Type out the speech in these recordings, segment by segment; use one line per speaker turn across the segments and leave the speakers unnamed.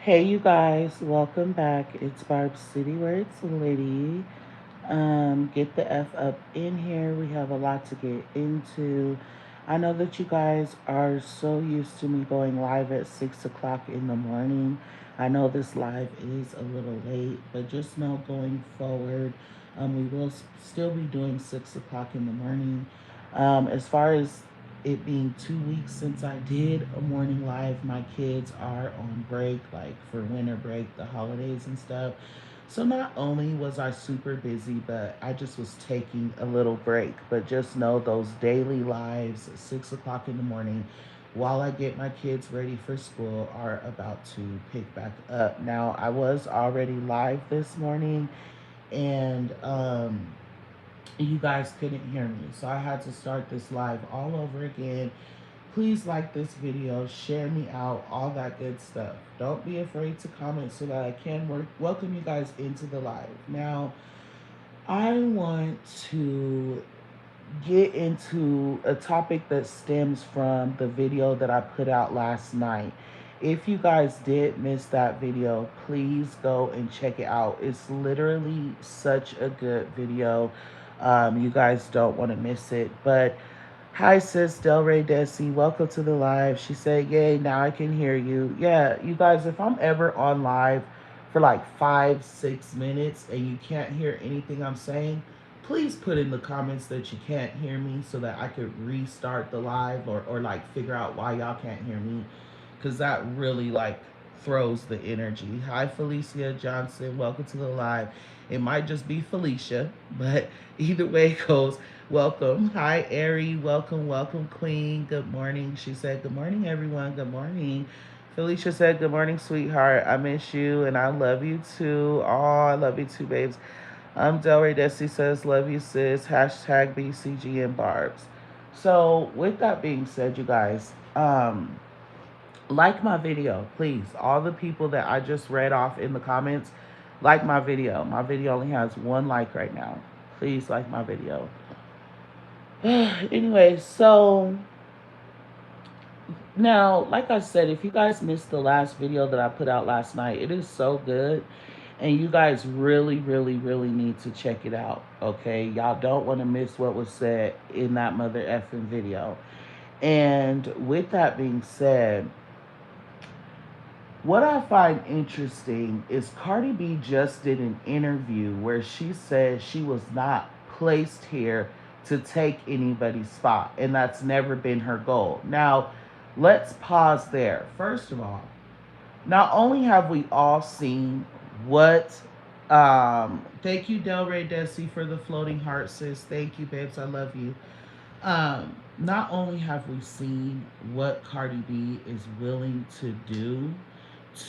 Hey, you guys, welcome back. It's Barb City where it's Liddy. Get the F up in here. We have a lot to get into. I know that you guys are so used to me going live at 6 o'clock in the morning. I know this live is a little late, but just know going forward, we will still be doing 6 o'clock in the morning. As far as it being 2 weeks since I did a morning live, my kids are on break, like for winter break, the holidays and stuff. So not only was I super busy, but I just was taking a little break. But just know those daily lives at 6 o'clock in the morning while I get my kids ready for school are about to pick back up. Now I was already live this morning and you guys couldn't hear me. So I had to start this live all over again. Please like this video, share me out, all that good stuff. Don't be afraid to comment so that I can welcome you guys into the live. Now, I want to get into a topic that stems from the video that I put out last night. If you guys did miss that video, please go and check it out. It's literally such a good video. You guys don't want to miss it. But hi, sis Delray Desi. Welcome to the live. She said, yay, now I can hear you. Yeah, you guys, if I'm ever on live for like 5, 6 minutes and you can't hear anything I'm saying, please put in the comments that you can't hear me so that I could restart the live or like figure out why y'all can't hear me. Because that really like throws the energy. Hi, Felicia Johnson. Welcome to the live. It might just be Felicia, but either way it goes, welcome. Hi, Ari. Welcome, welcome, Queen. Good morning. She said, good morning, everyone. Good morning. Felicia said, good morning, sweetheart. I miss you and I love you too. Oh, I love you too, babes. Delray Desi says, love you, sis. Hashtag BCG and Barbs. So, with that being said, you guys, like my video, please. All the people that I just read off in the comments, like my video. My video only has one like right now. Please like my video. Anyway, so now, like I said, if you guys missed the last video that I put out last night, it is so good. And you guys really, really, really need to check it out. Okay. Y'all don't want to miss what was said in that mother effing video. And with that being said, what I find interesting is Cardi B just did an interview where she said she was not placed here to take anybody's spot, and that's never been her goal. Now, let's pause there. First of all, not only have we all seen what thank you Delray Desi for the floating heart, sis. Thank you, babes. I love you. Not only have we seen what Cardi B is willing to do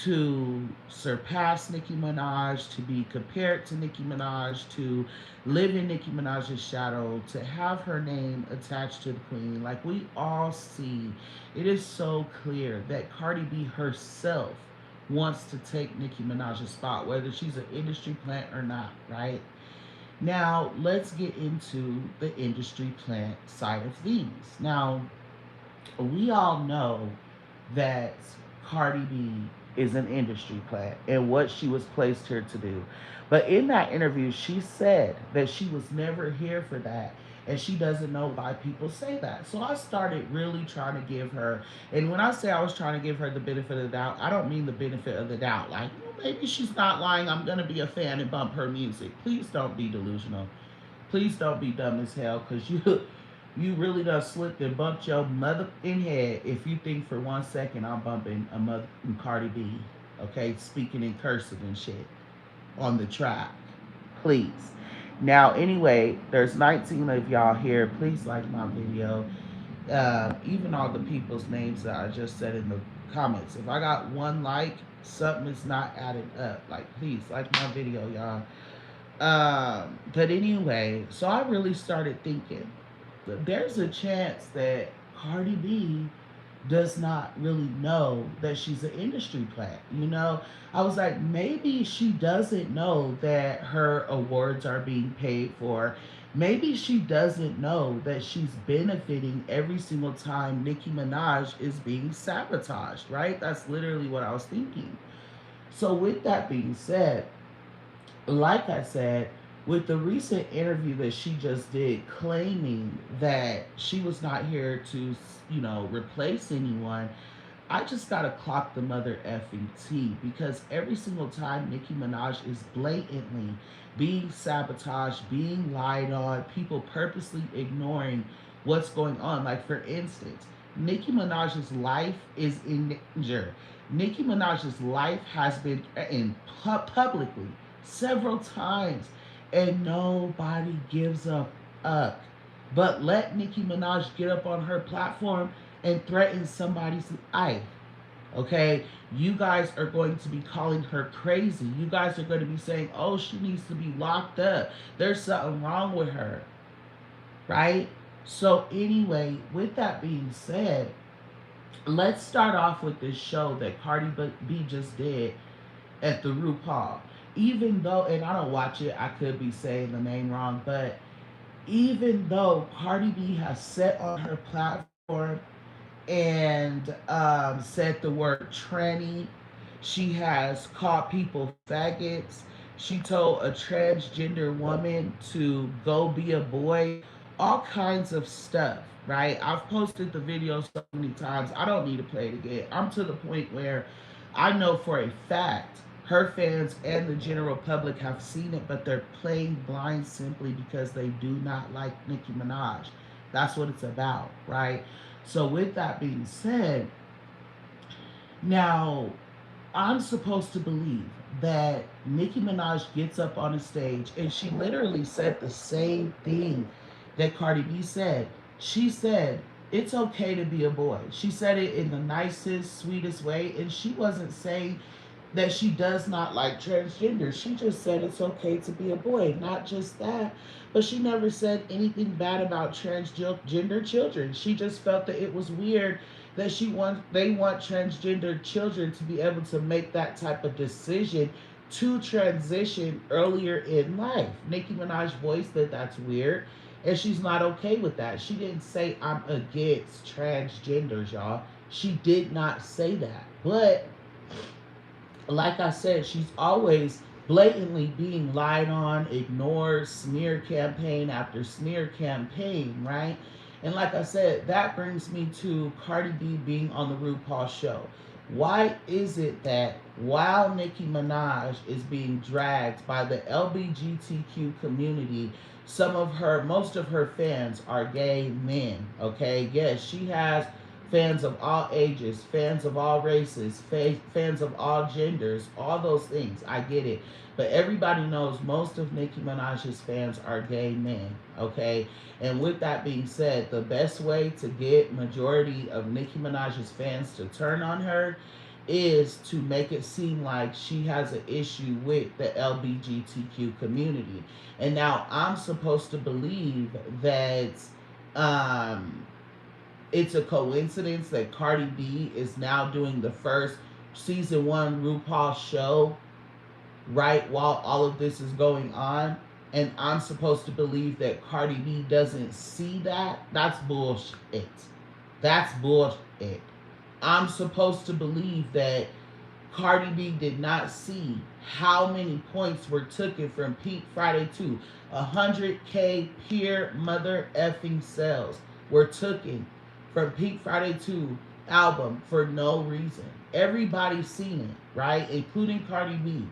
to surpass Nicki Minaj, to be compared to Nicki Minaj, to live in Nicki Minaj's shadow, to have her name attached to the queen. Like we all see, it is so clear that Cardi B herself wants to take Nicki Minaj's spot, whether she's an industry plant or not, right? Now, let's get into the industry plant side of things. Now, we all know that Cardi B is an industry plant and what she was placed here to do. But in that interview, she said that she was never here for that. And she doesn't know why people say that. So I started really trying to give her, and when I say I was trying to give her the benefit of the doubt, I don't mean the benefit of the doubt. Like, well, maybe she's not lying. I'm going to be a fan and bump her music. Please don't be delusional. Please don't be dumb as hell because you really done slipped and bumped your mother in head if you think for 1 second I'm bumping a mother Cardi B, okay, speaking in cursive and shit on the track. Please. Now, anyway, there's 19 of y'all here. Please like my video. Even all the people's names that I just said in the comments. If I got one like, something is not adding up. Like, please like my video, y'all. But anyway, so I really started thinking there's a chance that Cardi B does not really know that she's an industry plant. You know, I was like, maybe she doesn't know that her awards are being paid for. Maybe she doesn't know that she's benefiting every single time Nicki Minaj is being sabotaged, right? That's literally what I was thinking. So, with that being said, like I said, with the recent interview that she just did, claiming that she was not here to, replace anyone, I just gotta clock the mother effing T, because every single time Nicki Minaj is blatantly being sabotaged, being lied on, people purposely ignoring what's going on. Like, for instance, Nicki Minaj's life is in danger. Nicki Minaj's life has been in publicly several times, and nobody gives a up. But let Nicki Minaj get up on her platform and threaten somebody's life. Okay, you guys are going to be calling her crazy. You guys are going to be saying, oh, she needs to be locked up. There's something wrong with her, right? So, anyway, with that being said, let's start off with this show that Cardi B just did at the RuPaul. Even though, and I don't watch it, I could be saying the name wrong, but even though Cardi B has set on her platform and said the word tranny. She has called people faggots. She told a transgender woman to go be a boy. All kinds of stuff, right? I've posted the video so many times. I don't need to play it again. I'm to the point where I know for a fact her fans and the general public have seen it, but they're playing blind simply because they do not like Nicki Minaj. That's what it's about, right? So, with that being said, now I'm supposed to believe that Nicki Minaj gets up on a stage and she literally said the same thing that Cardi B said. She said, it's okay to be a boy. She said it in the nicest, sweetest way, and she wasn't saying that she does not like transgender. She just said it's okay to be a boy. Not just that, but she never said anything bad about transgender children. She just felt that it was weird that they want transgender children to be able to make that type of decision to transition earlier in life. Nicki Minaj voiced that that's weird, and she's not okay with that. She didn't say I'm against transgenders, y'all. She did not say that. But like I said, she's always blatantly being lied on, ignored, smear campaign after smear campaign, right? And like I said, that brings me to Cardi B being on the RuPaul show. Why is it that while Nicki Minaj is being dragged by the LGBTQ community, most of her fans are gay men, okay? Yes, she has fans of all ages, fans of all races, fans of all genders, all those things. I get it. But everybody knows most of Nicki Minaj's fans are gay men, okay? And with that being said, the best way to get majority of Nicki Minaj's fans to turn on her is to make it seem like she has an issue with the LGBTQ community. And now I'm supposed to believe that um, it's a coincidence that Cardi B is now doing the first season one RuPaul show right while all of this is going on. And I'm supposed to believe that Cardi B doesn't see that. That's bullshit. That's bullshit. I'm supposed to believe that Cardi B did not see how many points were taken from Peak Friday 2. 100K pure mother effing sales were taken from Peak Friday 2 album for no reason. Everybody's seen it, right? Including Cardi B.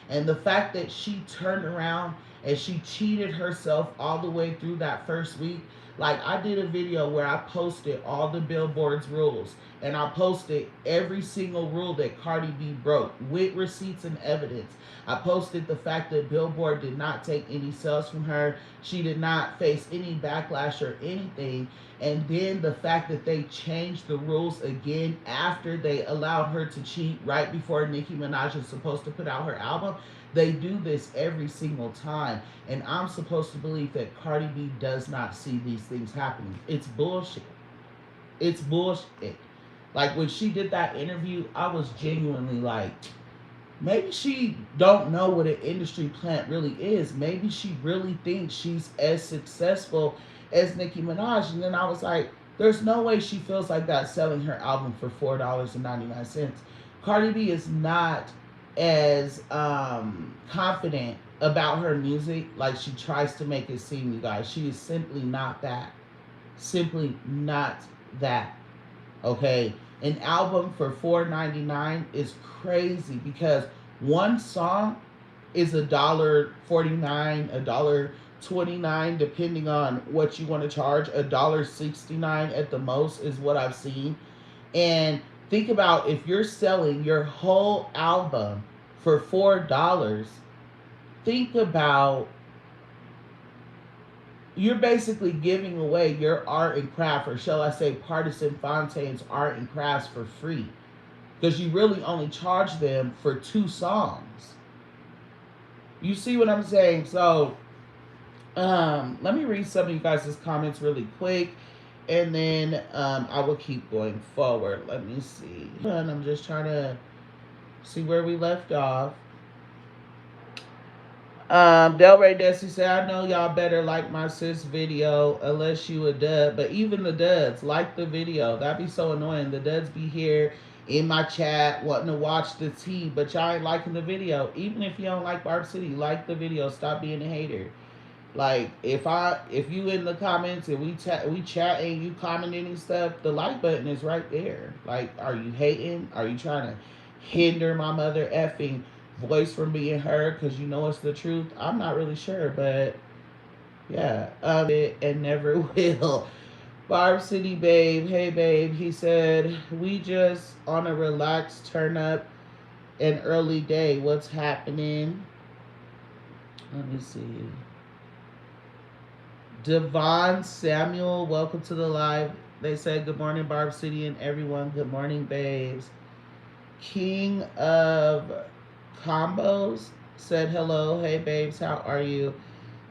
And the fact that she turned around and she cheated herself all the way through that first week. Like, I did a video where I posted all the Billboard's rules, and I posted every single rule that Cardi B broke with receipts and evidence. I posted the fact that Billboard did not take any sales from her. She did not face any backlash or anything. And then the fact that they changed the rules again after they allowed her to cheat right before Nicki Minaj is supposed to put out her album. They do this every single time. And I'm supposed to believe that Cardi B does not see these things happening. It's bullshit. It's bullshit. Like, when she did that interview, I was genuinely like, maybe she don't know what an industry plant really is. Maybe she really thinks she's as successful as Nicki Minaj. And then I was like, there's no way she feels like that selling her album for $4.99. Cardi B is not as confident about her music like she tries to make it seem, you guys. She is simply not that. Simply not that. Okay? An album for $4.99 is crazy because one song is $1.49, $1.29, depending on what you want to charge. $1.69 at the most is what I've seen. And think about if you're selling your whole album for $4. Think about, you're basically giving away your art and craft, or shall I say, Partisan Fontaine's art and crafts for free, because you really only charge them for 2 songs. You see what I'm saying? So, let me read some of you guys' comments really quick, and then I will keep going forward. Let me see. And I'm just trying to see where we left off. Delray Desi said, I know y'all better like my sis video unless you a dud. But even the duds like the video. That'd be so annoying. The duds be here in my chat wanting to watch the tea, but y'all ain't liking the video. Even if you don't like Barb City, like the video. Stop being a hater. Like if you in the comments and we chat and you commenting and stuff, the like button is right there. Like, are you hating? Are you trying to hinder my mother effing voice from being heard because you know it's the truth? I'm not really sure, but yeah, and never will. Barb City babe, hey babe. He said we just on a relaxed turn up an early day. What's happening? Let me see. Devon Samuel, welcome to the live. They said good morning, Barb City, and everyone. Good morning, babes. King of Combos said hello. Hey, babes, how are you?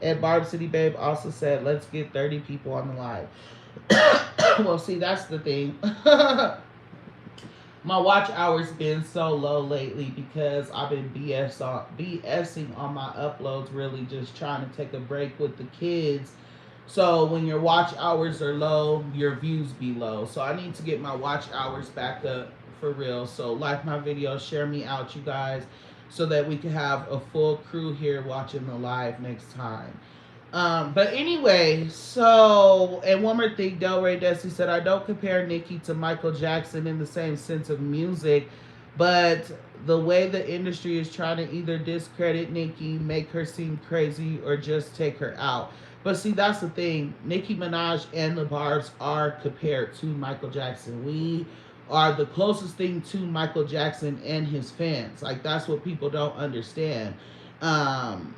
And Barb City Babe also said, let's get 30 people on the live. Well, see, that's the thing. My watch hour's been so low lately because I've been BSing on my uploads, really just trying to take a break with the kids. So when your watch hours are low, your views be low. So I need to get my watch hours back up for real. So like my video, share me out, you guys, so that we can have a full crew here watching the live next time. But anyway, so, and one more thing, Delray Desi said, I don't compare Nicki to Michael Jackson in the same sense of music, but the way the industry is trying to either discredit Nicki, make her seem crazy, or just take her out. But see, that's the thing. Nicki Minaj and the Barbs are compared to Michael Jackson. We are the closest thing to Michael Jackson and his fans. Like, that's what people don't understand.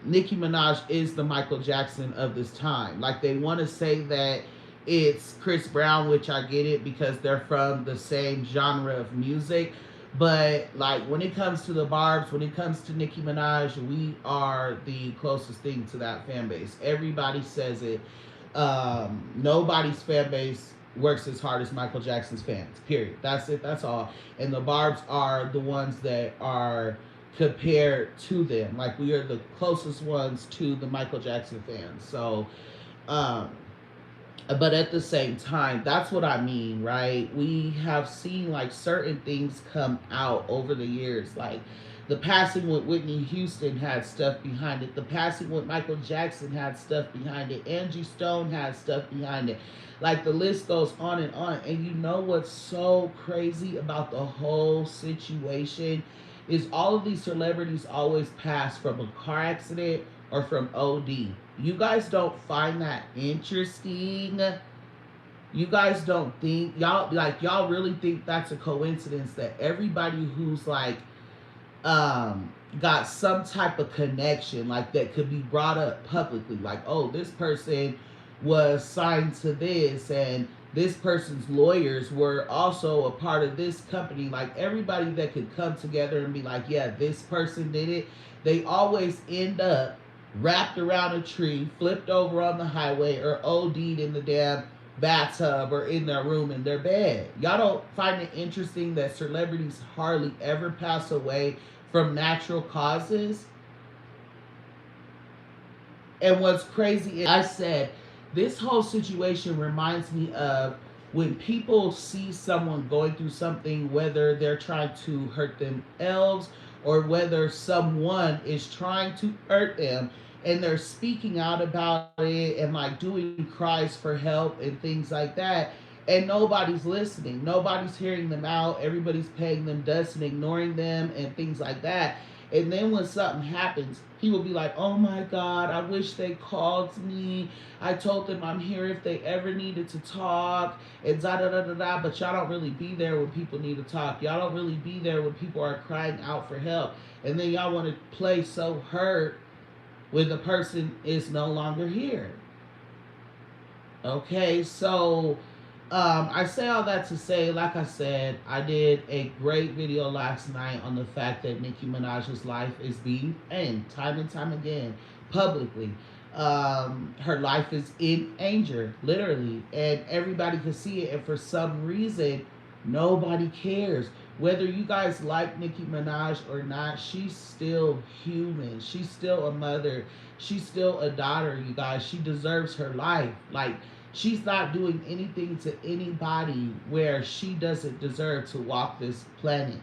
Nicki Minaj is the Michael Jackson of this time. Like, they want to say that it's Chris Brown, which I get it because they're from the same genre of music. But like when it comes to the Barbs, when it comes to Nicki Minaj, we are the closest thing to that fan base. Everybody says it. Nobody's fan base works as hard as Michael Jackson's fans. Period. That's it. That's all. And the Barbs are the ones that are compared to them. Like, we are the closest ones to the Michael Jackson fans. So, but at the same time, that's what I mean, right? We have seen like certain things come out over the years. Like, the passing with Whitney Houston had stuff behind it. The passing with Michael Jackson had stuff behind it. Angie Stone had stuff behind it. Like, the list goes on and on. And you know what's so crazy about the whole situation is all of these celebrities always pass from a car accident or from OD. You guys don't find that interesting? You guys don't think, y'all really think that's a coincidence that everybody who's like got some type of connection, like, that could be brought up publicly, like, oh, this person was signed to this and this person's lawyers were also a part of this company, like, everybody that could come together and be like, yeah, this person did it, they always end up wrapped around a tree, flipped over on the highway, or OD'd in the damn bathtub or in their room in their bed. Y'all don't find it interesting that celebrities hardly ever pass away from natural causes? And what's crazy is, I said, this whole situation reminds me of when people see someone going through something, whether they're trying to hurt themselves or whether someone is trying to hurt them and they're speaking out about it and like doing cries for help and things like that, and nobody's listening, nobody's hearing them out, everybody's paying them dust and ignoring them and things like that. And then when something happens, he will be like, oh my God, I wish they called me. I told them I'm here if they ever needed to talk, and da da da da da. But y'all don't really be there when people need to talk. Y'all don't really be there when people are crying out for help. And then y'all want to play so hurt when the person is no longer here. Okay, so I say all that to say, like I said, I did a great video last night on the fact that Nicki Minaj's life is being ended time and time again, publicly. Her life is in danger, literally, and everybody can see it. And for some reason, nobody cares. Whether you guys like Nicki Minaj or not, she's still human. She's still a mother. She's still a daughter, you guys. She deserves her life. Like, she's not doing anything to anybody where she doesn't deserve to walk this planet.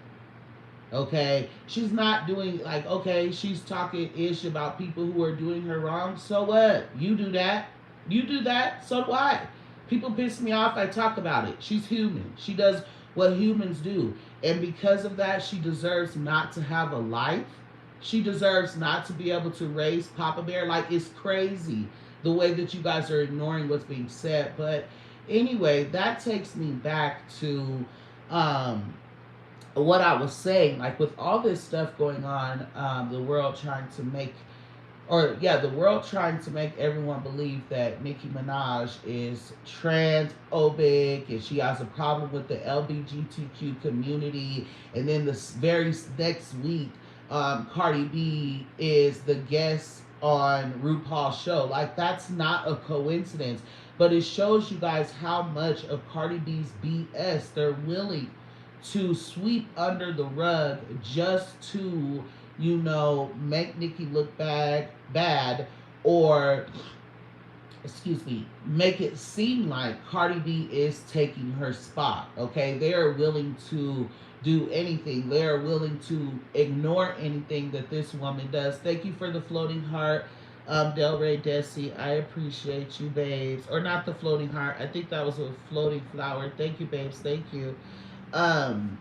Okay, she's not doing, like, okay, she's talking ish about people who are doing her wrong. So what? You do that. You do that. So do I. People piss me off. I talk about it. She's human. She does what humans do. And because of that, she deserves not to have a life. She deserves not to be able to raise Papa Bear. Like, it's crazy the way that you guys are ignoring what's being said. But anyway, that takes me back to um, what I was saying. Like, with all this stuff going on, the world trying to make, or yeah, the world trying to make everyone believe that Nicki Minaj is transphobic and she has a problem with the LGBTQ community, and then this very next week, Cardi B is the guest on RuPaul's show. Like, that's not a coincidence, but it shows you guys how much of Cardi B's BS they're willing to sweep under the rug just to, make Nicki look bad, or, excuse me, make it seem like Cardi B is taking her spot. Okay, they are willing to do anything. They are willing to ignore anything that this woman does. Thank you for the floating heart, Del Rey Desi. I appreciate you, babes. Or not the floating heart. I think that was a floating flower. Thank you, babes. Thank you. Um,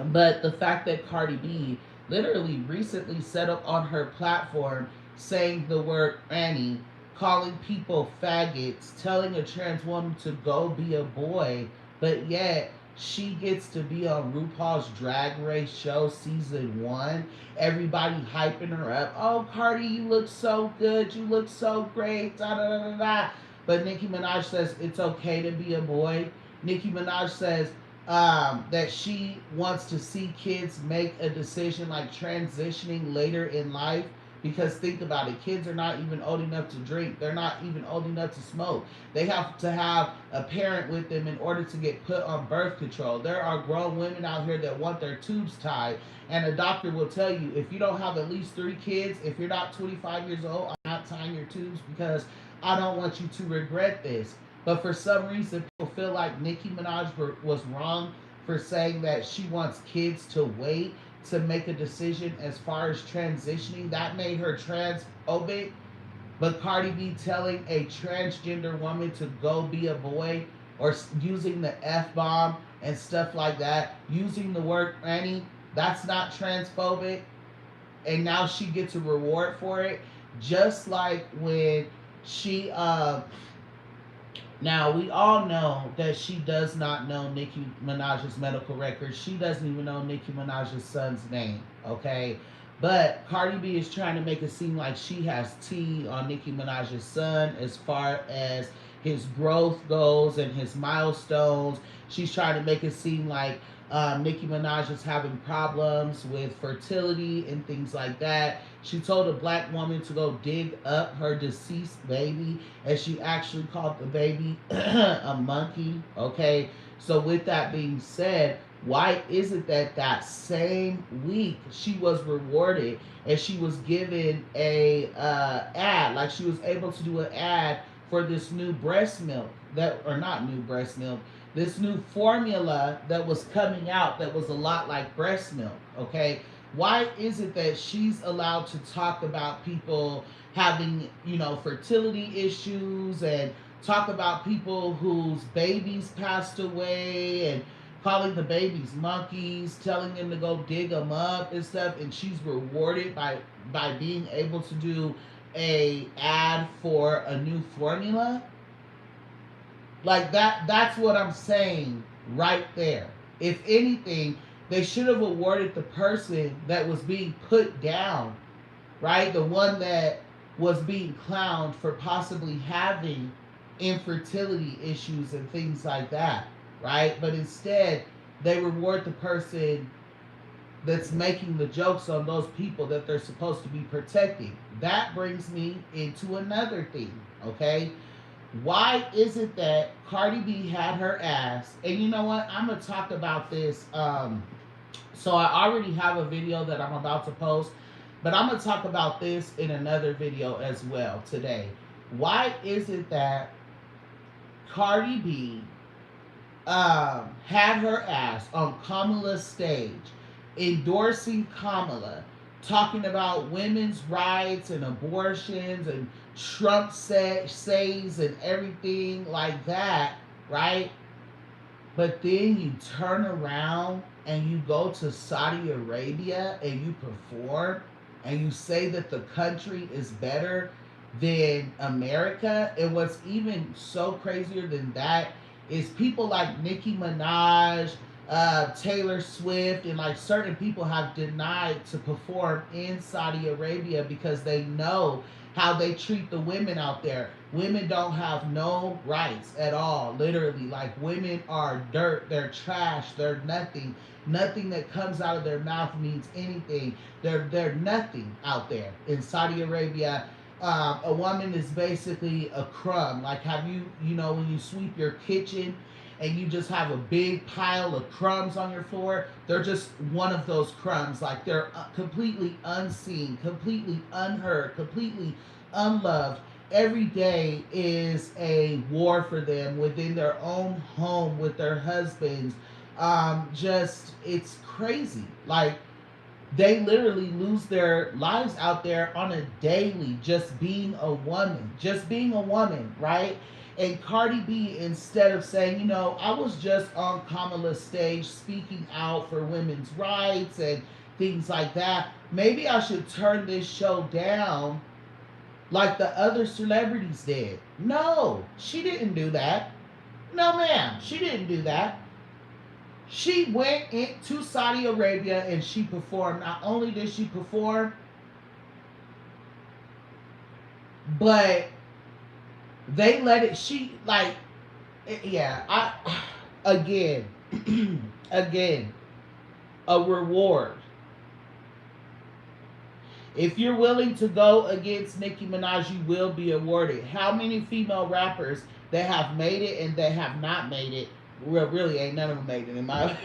but the fact that Cardi B literally recently set up on her platform saying the word Annie, calling people faggots, telling a trans woman to go be a boy, but yet she gets to be on RuPaul's Drag Race show season 1. Everybody hyping her up. Oh, Cardi, you look so good. You look so great. Da da da da da. But Nicki Minaj says it's okay to be a boy. Nicki Minaj says that she wants to see kids make a decision like transitioning later in life. Because think about it, kids are not even old enough to drink. They're not even old enough to smoke. They have to have a parent with them in order to get put on birth control. There are grown women out here that want their tubes tied, and a doctor will tell you, if you don't have at least 3 kids, if you're not 25 years old, I'm not tying your tubes because I don't want you to regret this. But for some reason, people feel like Nicki Minaj was wrong for saying that she wants kids to wait to make a decision as far as transitioning. That made her transphobic. But Cardi B telling a transgender woman to go be a boy, or using the F bomb and stuff like that, using the word Annie, that's not transphobic. And now she gets a reward for it. Just like when she now, we all know that she does not know Nicki Minaj's medical record. She doesn't even know Nicki Minaj's son's name, okay? But Cardi B is trying to make it seem like she has tea on Nicki Minaj's son as far as his growth goes and his milestones. She's trying to make it seem like Nicki Minaj is having problems with fertility and things like that. She told a black woman to go dig up her deceased baby, and she actually called the baby a monkey. Okay, so with that being said, why is it that that same week she was rewarded and she was given a ad, like she was able to do an ad for this new breast milk, that, or not new breast milk, this new formula that was coming out that was a lot like breast milk, okay? Why is it that she's allowed to talk about people having, fertility issues, and talk about people whose babies passed away, and calling the babies monkeys, telling them to go dig them up and stuff, and she's rewarded by being able to do a ad for a new formula? Like that's what I'm saying right there. If anything, they should have awarded the person that was being put down, right? The one that was being clowned for possibly having infertility issues and things like that, right? But instead, they reward the person that's making the jokes on those people that they're supposed to be protecting. That brings me into another thing, okay? Why is it that Cardi B had her ass? And you know what? I'm gonna talk about this. So I already have a video that I'm about to post, but I'm gonna talk about this in another video as well today. Why is it that Cardi B had her ass on Kamala's stage, endorsing Kamala, talking about women's rights and abortions and Trump says and everything like that, right? But then you turn around and you go to Saudi Arabia and you perform and you say that the country is better than America. And what's even so crazier than that is people like Nicki Minaj, Taylor Swift, and like certain people have denied to perform in Saudi Arabia because they know how they treat the women out there. Women don't have no rights at all, literally. Like, women are dirt, they're trash, they're nothing. Nothing that comes out of their mouth means anything. They're nothing out there in Saudi Arabia. A woman is basically a crumb. Like, have you, when you sweep your kitchen and you just have a big pile of crumbs on your floor, they're just one of those crumbs. Like, they're completely unseen, completely unheard, completely unloved. Every day is a war for them within their own home with their husbands. It's crazy. Like, they literally lose their lives out there on a daily, just being a woman, right? And Cardi B, instead of saying, I was just on Kamala's stage speaking out for women's rights and things like that, maybe I should turn this show down like the other celebrities did. No, she didn't do that. No, ma'am, she didn't do that. She went into Saudi Arabia and she performed. Not only did she perform, but they let it, again, again, a reward. If you're willing to go against Nicki Minaj, you will be awarded. How many female rappers that have made it and that have not made it? Well, really, ain't none of them made it in my.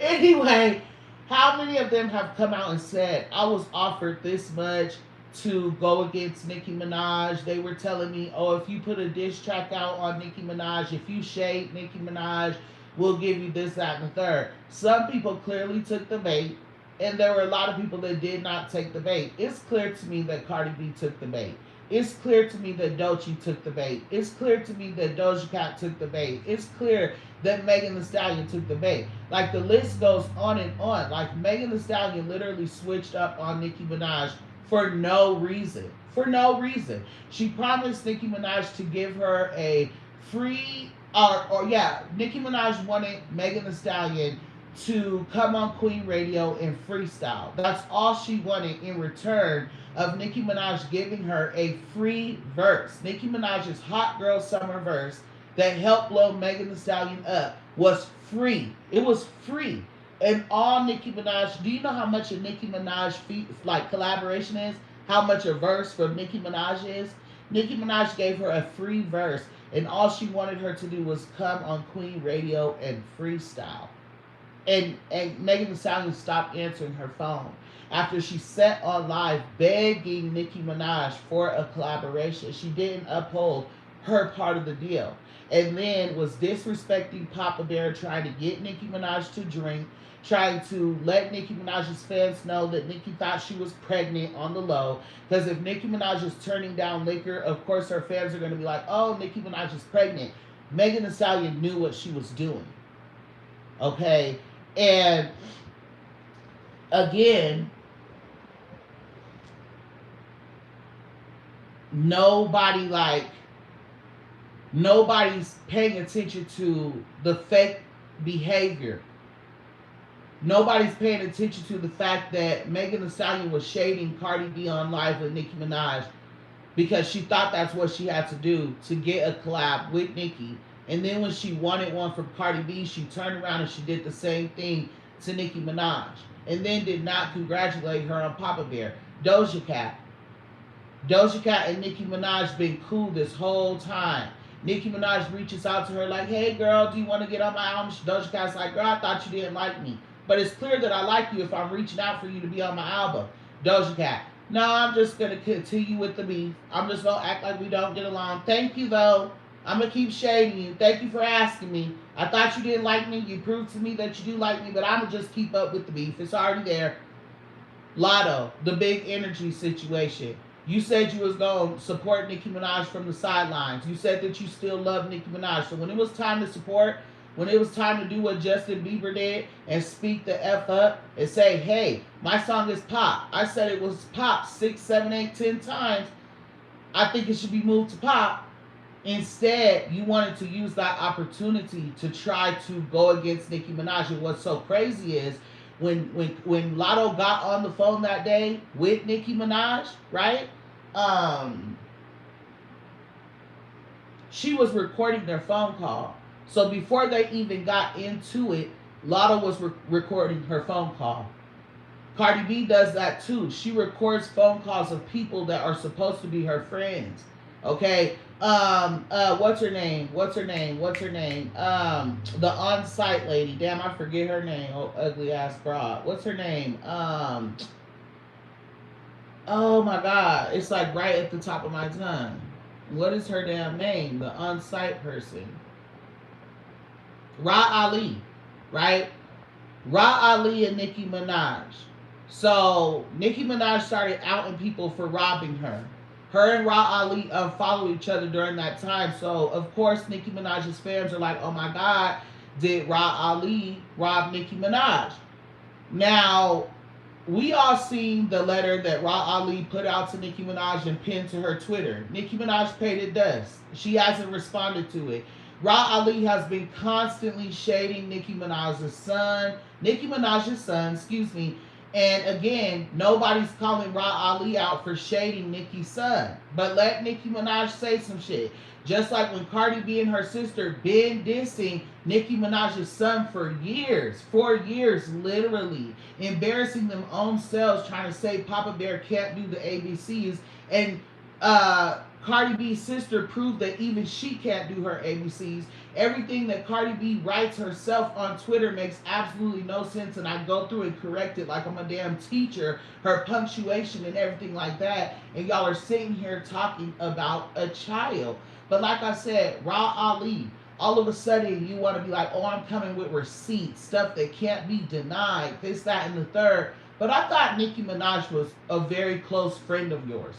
Anyway, how many of them have come out and said, I was offered this much to go against Nicki Minaj? They were telling me, oh, if you put a diss track out on Nicki Minaj, if you shade Nicki Minaj, we'll give you this, that, and the third. Some people clearly took the bait, and there were a lot of people that did not take the bait. It's clear to me that Cardi B took the bait. It's clear to me that Doechii took the bait. It's clear to me that Doja Cat took the bait. It's clear that Megan Thee Stallion took the bait. Like, the list goes on and on. Like, Megan Thee Stallion literally switched up on Nicki Minaj for no reason. For no reason. She promised Nicki Minaj to give her a free, Nicki Minaj wanted Megan Thee Stallion to come on Queen Radio and freestyle. That's all she wanted in return of Nicki Minaj giving her a free verse. Nicki Minaj's Hot Girl Summer verse that helped blow Megan Thee Stallion up was free. It was free. And all Nicki Minaj, do you know how much a Nicki Minaj collaboration is? How much a verse from Nicki Minaj is? Nicki Minaj gave her a free verse, and all she wanted her to do was come on Queen Radio and freestyle. And Megan Thee Stallion stopped answering her phone after she sat on live begging Nicki Minaj for a collaboration. She didn't uphold her part of the deal. and then was disrespecting Papa Bear, trying to get Nicki Minaj to drink, trying to let Nicki Minaj's fans know that Nicki thought she was pregnant on the low. Because if Nicki Minaj is turning down liquor, of course her fans are going to be like, oh, Nicki Minaj is pregnant. Megan Thee Stallion knew what she was doing. Okay? And again, nobody like nobody's paying attention to the fake behavior. Nobody's paying attention to the fact that Megan Thee Stallion was shading Cardi B on live with Nicki Minaj because she thought that's what she had to do to get a collab with Nicki. And then when she wanted one from Cardi B, she turned around and she did the same thing to Nicki Minaj. And then did not congratulate her on Papa Bear. Doja Cat. Doja Cat and Nicki Minaj been cool this whole time. Nicki Minaj reaches out to her like, hey girl, do you want to get on my album? Doja Cat's like, girl, I thought you didn't like me. But it's clear that I like you if I'm reaching out for you to be on my album. Doja Cat, no, I'm just going to continue with the beef. I'm just going to act like we don't get along. Thank you, though. I'm going to keep shading you. Thank you for asking me. I thought you didn't like me. You proved to me that you do like me, but I'm going to just keep up with the beef. It's already there. Lotto, the big energy situation. You said you was going to support Nicki Minaj from the sidelines. You said that you still love Nicki Minaj. So when it was time to support, when it was time to do what Justin Bieber did and speak the F up and say, hey, my song is pop. I said it was pop 6, 7, 8, 10 times. I think it should be moved to pop. Instead, you wanted to use that opportunity to try to go against Nicki Minaj. And what's so crazy is when Lotto got on the phone that day with Nicki Minaj, right? She was recording their phone call. So before they even got into it, Lotto was recording her phone call. Cardi B does that too. She records phone calls of people that are supposed to be her friends. Okay. What's her name? The on-site lady. Damn, I forget her name. Oh, ugly ass broad. What's her name? Oh my God. It's like right at the top of my tongue. What is her damn name? The on-site person. Ra Ali, right? Ra Ali and Nicki Minaj. So Nicki Minaj started outing people for robbing her. Her and Ra Ali followed each other during that time. So of course Nicki Minaj's fans are like, oh my God, did Ra Ali rob Nicki Minaj? Now, we all seen the letter that Ra Ali put out to Nicki Minaj and pinned to her Twitter. Nicki Minaj paid it dust. She hasn't responded to it. Ra Ali has been constantly shading Nicki Minaj's son, and again, nobody's calling Ra Ali out for shading Nicki's son. But let Nicki Minaj say some shit. Just like when Cardi B and her sister been dissing Nicki Minaj's son for years, 4 years literally, embarrassing them own selves, trying to say Papa Bear can't do the ABCs, and Cardi B's sister proved that even she can't do her ABCs. Everything that Cardi B writes herself on Twitter makes absolutely no sense, and I go through and correct it like I'm a damn teacher, her punctuation and everything like that, and y'all are sitting here talking about a child. But like I said, Ra Ali, all of a sudden you want to be like, oh, I'm coming with receipts, stuff that can't be denied, this, that, and the third. But I thought Nicki Minaj was a very close friend of yours.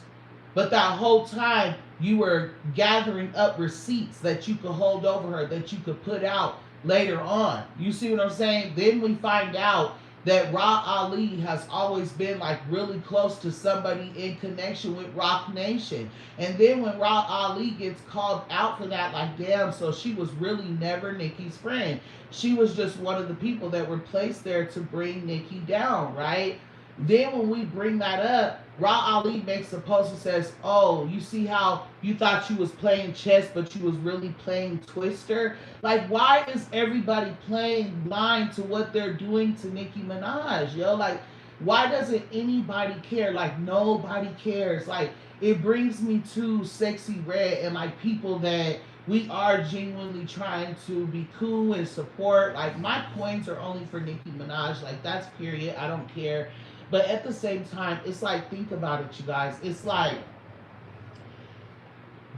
But that whole time, you were gathering up receipts that you could hold over her, that you could put out later on. You see what I'm saying? Then we find out that Ra Ali has always been like really close to somebody in connection with Roc Nation. And then when Ra Ali gets called out for that, like, damn, so she was really never Nicki's friend. She was just one of the people that were placed there to bring Nicki down, right? Then when we bring that up, Ra Ali makes a post and says, oh, you see how you thought you was playing chess, but you was really playing Twister? Like, why is everybody playing blind to what they're doing to Nicki Minaj, yo? Like, why doesn't anybody care? Like, nobody cares. Like, it brings me to Sexy Red and, like, people that we are genuinely trying to be cool and support. Like, my coins are only for Nicki Minaj. Like, that's period. I don't care. But at the same time, it's like, think about it, you guys. It's like,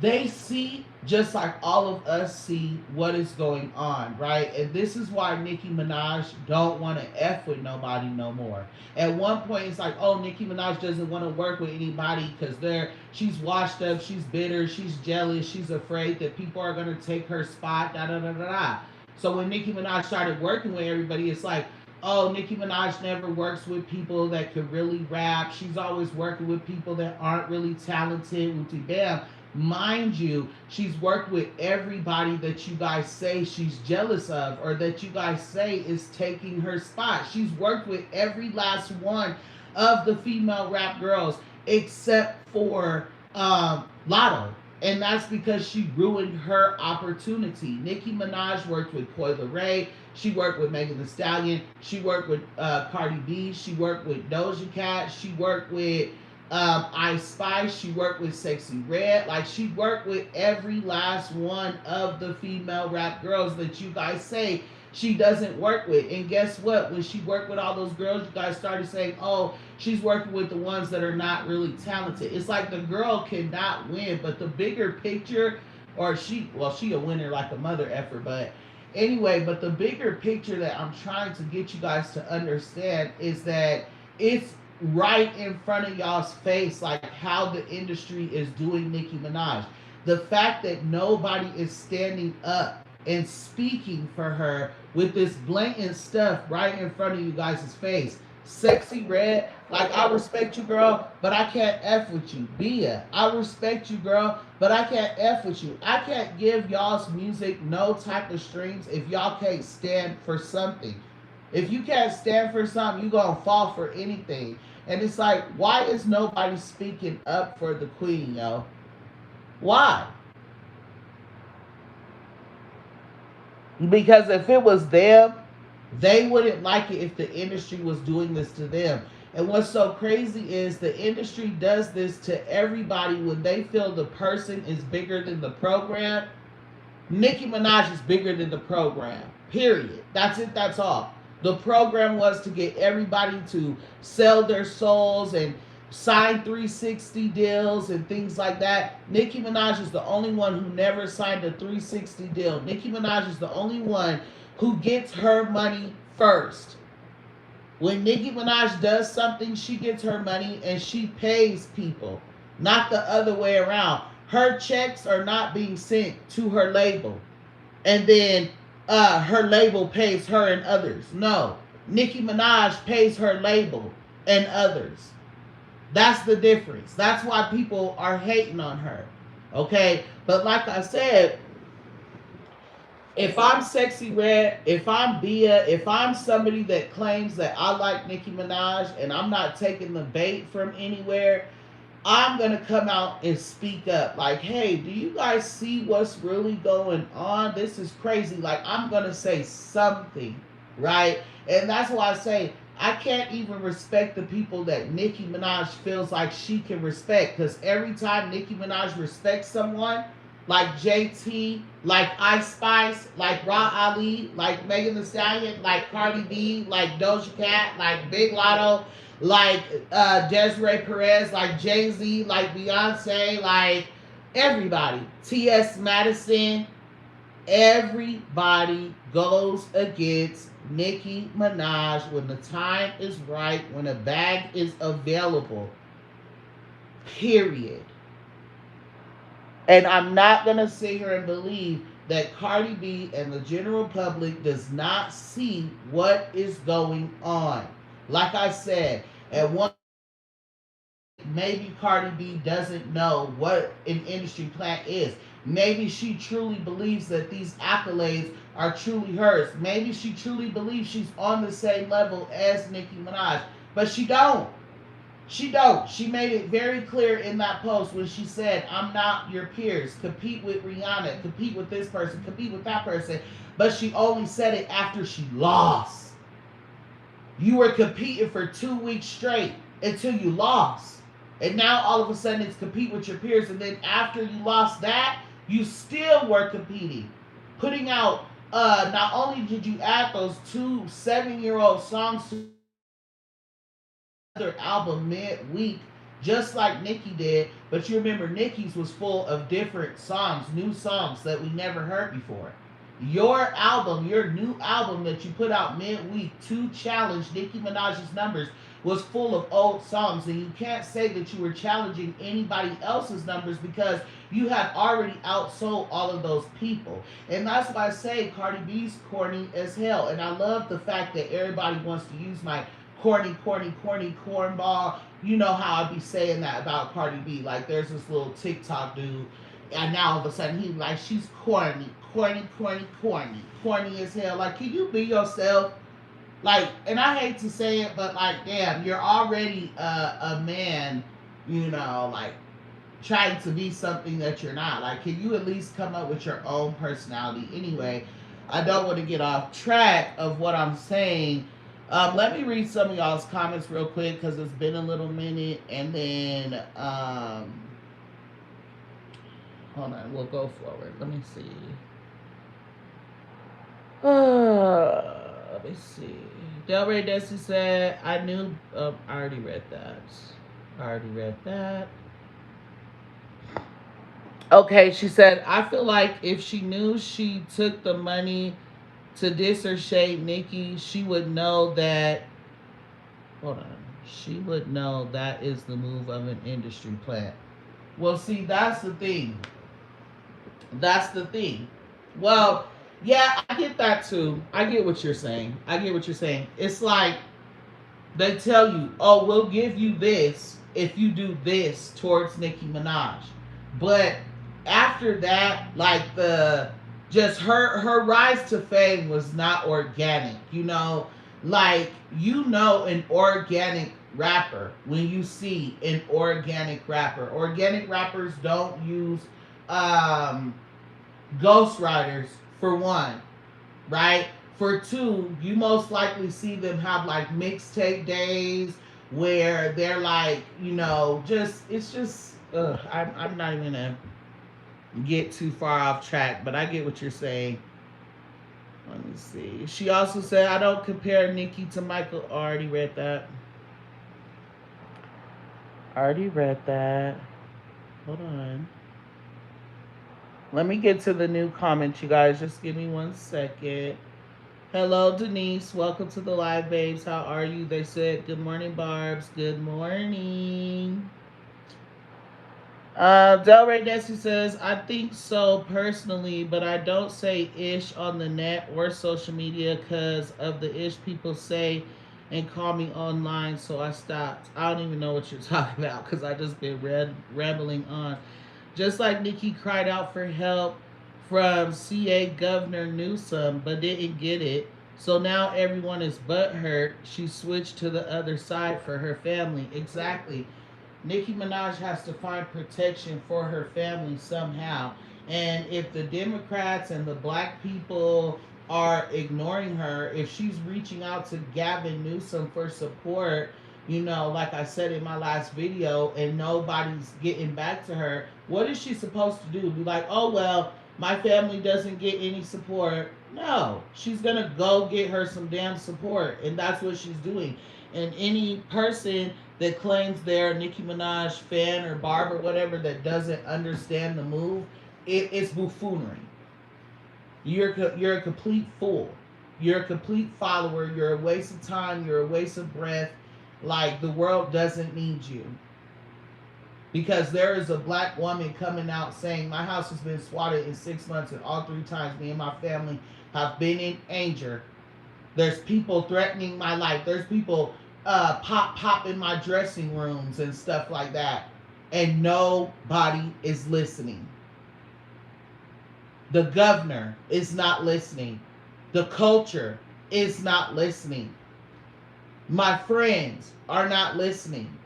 they see just like all of us see what is going on, right? And this is why Nicki Minaj don't want to F with nobody no more. At one point, it's like, oh, Nicki Minaj doesn't want to work with anybody because she's washed up, she's bitter, she's jealous, she's afraid that people are gonna take her spot, da da da da da. So when Nicki Minaj started working with everybody, it's like, oh, Nicki Minaj never works with people that could really rap. She's always working with people that aren't really talented. Uti bam. Mind you, she's worked with everybody that you guys say she's jealous of or that you guys say is taking her spot. She's worked with every last one of the female rap girls except for Lotto. And that's because she ruined her opportunity. Nicki Minaj worked with Coi Leray. She worked with Megan Thee Stallion. She worked with Cardi B. She worked with Doja Cat. She worked with Ice Spice. She worked with Sexy Red. Like, she worked with every last one of the female rap girls that you guys say she doesn't work with. And guess what? When she worked with all those girls, you guys started saying, oh, she's working with the ones that are not really talented. It's like the girl cannot win, but the bigger picture, or she a winner like a mother effer, but anyway, but the bigger picture that I'm trying to get you guys to understand is that it's right in front of y'all's face, like how the industry is doing Nicki Minaj. The fact that nobody is standing up and speaking for her with this blatant stuff right in front of you guys' face. Sexy Red, like, I respect you, girl, but I can't F with you. Bia, I respect you, girl, but I can't F with you. I can't give y'all's music no type of streams if y'all can't stand for something. If you can't stand for something, you gonna fall for anything. And it's like, why is nobody speaking up for the queen, yo? Why? Because if it was them, they wouldn't like it if the industry was doing this to them. And what's so crazy is the industry does this to everybody when they feel the person is bigger than the program. Nicki Minaj is bigger than the program. Period. That's it. That's all. The program was to get everybody to sell their souls and sign 360 deals and things like that. Nicki Minaj is the only one who never signed a 360 deal. Nicki Minaj is the only one who gets her money first. When Nicki Minaj does something, she gets her money and she pays people, not the other way around. Her checks are not being sent to her label, and then her label pays her and others. No, Nicki Minaj pays her label and others. That's the difference. That's why people are hating on her. Okay? But like I said, if I'm Sexy Red, if I'm Bia, if I'm somebody that claims that I like Nicki Minaj and I'm not taking the bait from anywhere, I'm going to come out and speak up. Like, hey, do you guys see what's really going on? This is crazy. Like, I'm going to say something, right? And that's why I say I can't even respect the people that Nicki Minaj feels like she can respect. Because every time Nicki Minaj respects someone, like JT, like Ice Spice, like Ra Ali, like Megan Thee Stallion, like Cardi B, like Doja Cat, like Big Lotto, like Desiree Perez, like Jay-Z, like Beyonce, like everybody. T.S. Madison, everybody goes against Nicki Minaj when the time is right, when a bag is available. Period. And I'm not going to sit here and believe that Cardi B and the general public does not see what is going on. Like I said, at one maybe Cardi B doesn't know what an industry plant is. Maybe she truly believes that these accolades are truly hers. Maybe she truly believes she's on the same level as Nicki Minaj. But she don't. She don't. She made it very clear in that post when she said, I'm not your peers. Compete with Rihanna. Compete with this person. Compete with that person. But she only said it after she lost. You were competing for 2 weeks straight until you lost. And now all of a sudden it's compete with your peers. And then after you lost that, you still were competing. Putting out, not only did you add those 2 7-year-old songs to other album midweek, just like Nicki did. But you remember Nicki's was full of different songs, new songs that we never heard before. Your album, your new album that you put out midweek to challenge Nicki Minaj's numbers was full of old songs, and you can't say that you were challenging anybody else's numbers because you have already outsold all of those people. And that's why I say Cardi B's corny as hell. And I love the fact that everybody wants to use my corny, corny, corny, cornball. You know how I be saying that about Cardi B. Like, there's this little TikTok dude, and now all of a sudden he like, she's corny, corny, corny, corny, corny as hell. Like, can you be yourself? Like, and I hate to say it, but like, damn, you're already a man, you know, like trying to be something that you're not. Like, can you at least come up with your own personality? Anyway, I don't want to get off track of what I'm saying. Let me read some of y'all's comments real quick because it's been a little minute, and then hold on, we'll go forward. Let me see. Let me see. Delray Desi said, I knew. I already read that. I already read that. Okay, she said, I feel like if she knew she took the money to diss or shade Nicki, she would know that. Hold on. She would know that is the move of an industry plant. Well, see, that's the thing. That's the thing. Well, yeah, I get that too. I get what you're saying. I get what you're saying. It's like they tell you, oh, we'll give you this if you do this towards Nicki Minaj. But after that, like the just her rise to fame was not organic, you know? Like, you know, an organic rapper when you see an organic rapper. Organic rappers don't use ghostwriters, for one, right? For two, you most likely see them have like mixtape days where they're like, you know, just it's just I'm not even gonna get too far off track, but I get what you're saying. Let me see. She also said, I don't compare Nicki to Michael. Already read that. Already read that. Hold on. Let me get to the new comments, you guys. Just give me 1 second. Hello, Denise. Welcome to the live, babes. How are you? They said, good morning, Barbs. Good morning. Delray Desi says, I think so personally, but I don't say ish on the net or social media because of the ish people say and call me online, so I stopped. I don't even know what you're talking about because I just been rambling on. Just like Nicki cried out for help from CA Governor Newsom but didn't get it. So now everyone is butthurt. She switched to the other side for her family. Exactly. Nicki Minaj has to find protection for her family somehow. And if the Democrats and the black people are ignoring her, if she's reaching out to Gavin Newsom for support, you know, like I said in my last video, and nobody's getting back to her, what is she supposed to do? Be like, oh, well, my family doesn't get any support. No, she's going to go get her some damn support. And that's what she's doing. And any person that claims they're a Nicki Minaj fan or Barb or whatever that doesn't understand the move, it's buffoonery. You're a complete fool. You're a complete follower. You're a waste of time. You're a waste of breath. Like, the world doesn't need you. Because there is a black woman coming out saying, my house has been swatted in 6 months, and all 3 times me and my family have been in danger. There's people threatening my life. There's people pop in my dressing rooms and stuff like that. And nobody is listening. The governor is not listening. The culture is not listening. My friends are not listening.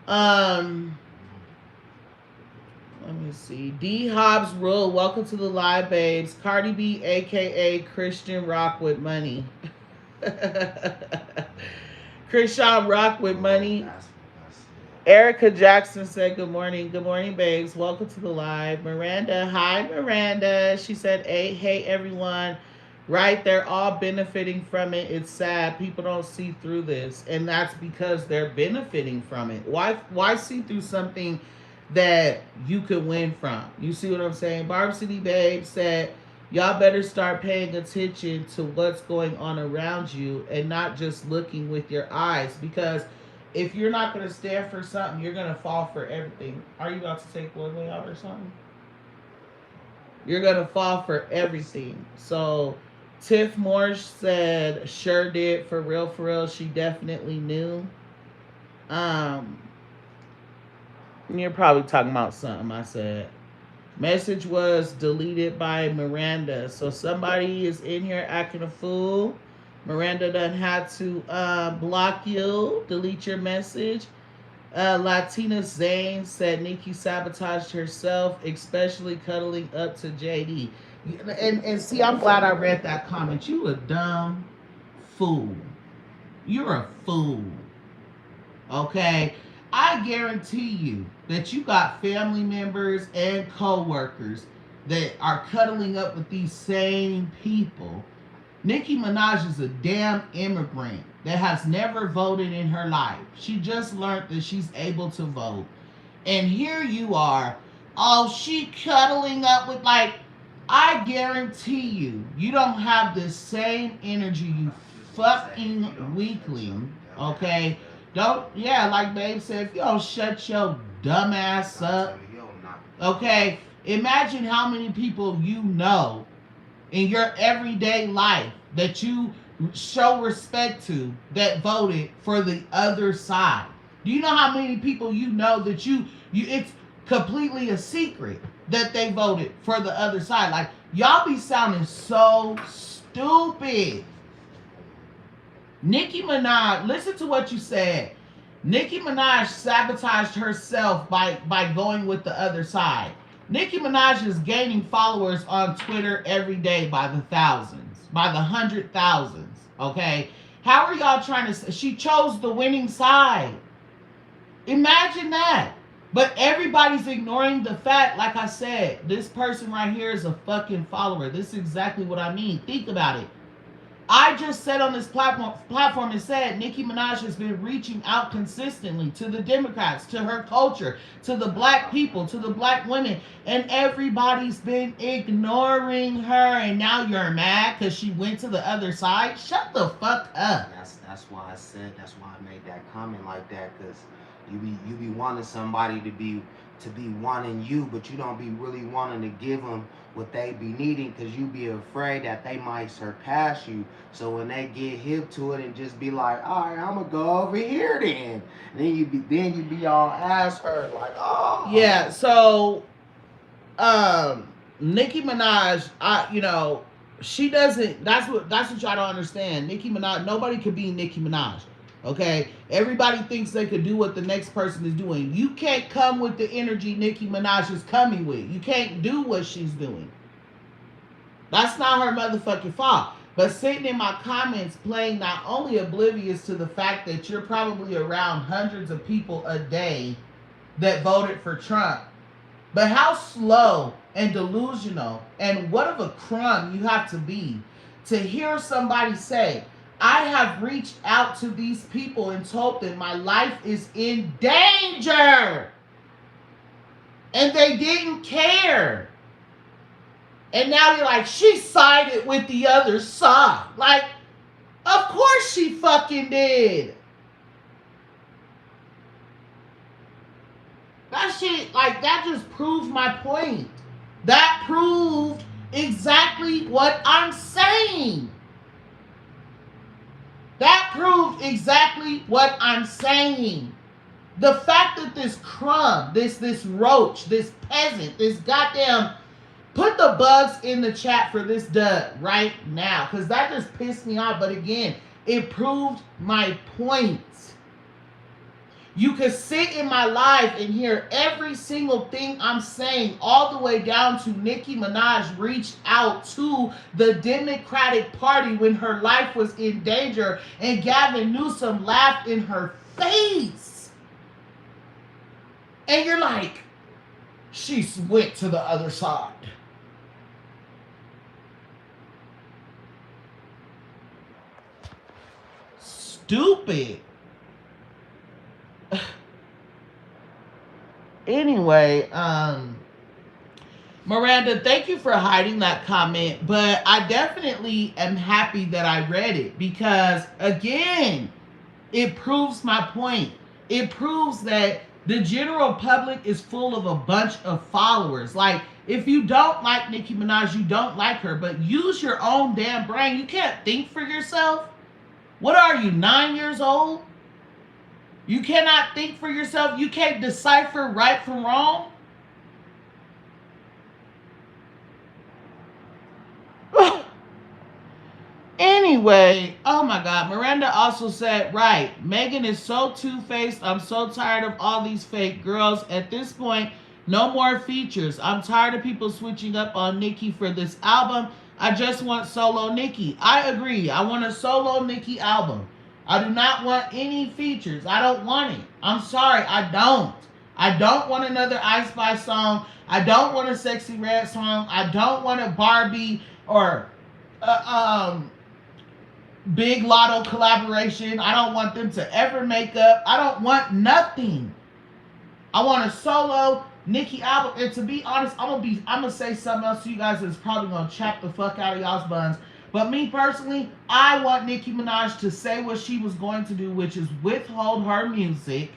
Let me see. D Hobbs Rule, welcome to the live, babes. Cardi B, aka Christian Rock with Money. Christian Rock with Money. Erica Jackson said, good morning. Good morning, babes. Welcome to the live. Miranda, hi, Miranda. She said, hey everyone. right? They're all benefiting from it. It's sad people don't see through this, and that's because they're benefiting from it. Why see through something that you could win from? You see what I'm saying? Barb City Babe said, y'all better start paying attention to what's going on around you and not just looking with your eyes, because if you're not going to stand for something, you're going to fall for everything. Are you about to take one way out or something? You're going to fall for everything. So Tiff Morse said, sure did, for real, for real. She definitely knew. Um, you're probably talking about something I said. Message was deleted by Miranda. So somebody is in here acting a fool. Miranda done had to block you, delete your message. Latina Zane said Nicki sabotaged herself, especially cuddling up to JD. And see, I'm glad I read that comment. You a dumb fool. You're a fool. Okay? I guarantee you that you got family members and co-workers that are cuddling up with these same people. Nicki Minaj is a damn immigrant that has never voted in her life. She just learned that she's able to vote. And here you are, oh, she cuddling up with, like, I guarantee you, you don't have the same energy, you fucking weakling, okay? Don't, yeah, like Babe said, if you don't shut your dumb ass up, okay? Imagine how many people you know in your everyday life that you show respect to that voted for the other side. Do you know how many people you know that you it's completely a secret that they voted for the other side? Like, y'all be sounding so stupid. Nicki Minaj, listen to what you said. Nicki Minaj sabotaged herself by going with the other side. Nicki Minaj is gaining followers on Twitter every day by the thousands, by the 100,000s, okay? How are y'all trying to... She chose the winning side. Imagine that. But everybody's ignoring the fact, like I said, this person right here is a fucking follower. This is exactly what I mean. Think about it. I just said on this platform and said Nicki Minaj has been reaching out consistently to the Democrats, to her culture, to the black people, to the black women, and everybody's been ignoring her. And now you're mad because she went to the other side? Shut the fuck up.
That's why I said, that's why I made that comment like that, because you be wanting somebody to be wanting you, but you don't be really wanting to give them what they be needing, because you be afraid that they might surpass you. So when they get hip to it and just be like, all right, I'm gonna go over here then, and then you be all ass hurt like, oh
yeah. So Nicki Minaj, she doesn't. That's what y'all don't understand. Nicki Minaj, nobody could be Nicki Minaj. Okay, everybody thinks they could do what the next person is doing. You can't come with the energy Nicki Minaj is coming with. You can't do what she's doing. That's not her motherfucking fault. But sitting in my comments playing not only oblivious to the fact that you're probably around hundreds of people a day that voted for Trump, but how slow and delusional and what of a crumb you have to be to hear somebody say, I have reached out to these people and told them my life is in danger. And they didn't care. And now you're like, she sided with the other side. Like, of course she fucking did. That shit, like, that just proved my point. That proved exactly what I'm saying. That proved exactly what I'm saying. The fact that this crumb, this roach, this peasant, this goddamn... Put the bugs in the chat for this dud right now, because that just pissed me off. But again, it proved my point. You could sit in my live and hear every single thing I'm saying, all the way down to Nicki Minaj reached out to the Democratic Party when her life was in danger, and Gavin Newsom laughed in her face. And you're like, she went to the other side. stupid. Anyway, Miranda, thank you for hiding that comment, but I definitely am happy that I read it because, again, it proves my point. It proves that the general public is full of a bunch of followers. Like, if you don't like Nicki Minaj, you don't like her, but use your own damn brain. You can't think for yourself. What are you, 9 years old? You cannot think for yourself. You can't decipher right from wrong. Anyway, oh my God. Miranda also said, right, Megan is so two-faced. I'm so tired of all these fake girls. At this point, no more features. I'm tired of people switching up on Nicki for this album. I just want solo Nicki. I agree. I want a solo Nicki album. I do not want any features. I don't want it. I'm sorry. I don't. I don't want another I Spy song. I don't want a Sexy Red song. I don't want a Barbie or Big Lotto collaboration. I don't want them to ever make up. I don't want nothing. I want a solo Nicki album. And to be honest, I'm gonna say something else to you guys that's probably gonna chap the fuck out of y'all's buns. But me personally, I want Nicki Minaj to say what she was going to do, which is withhold her music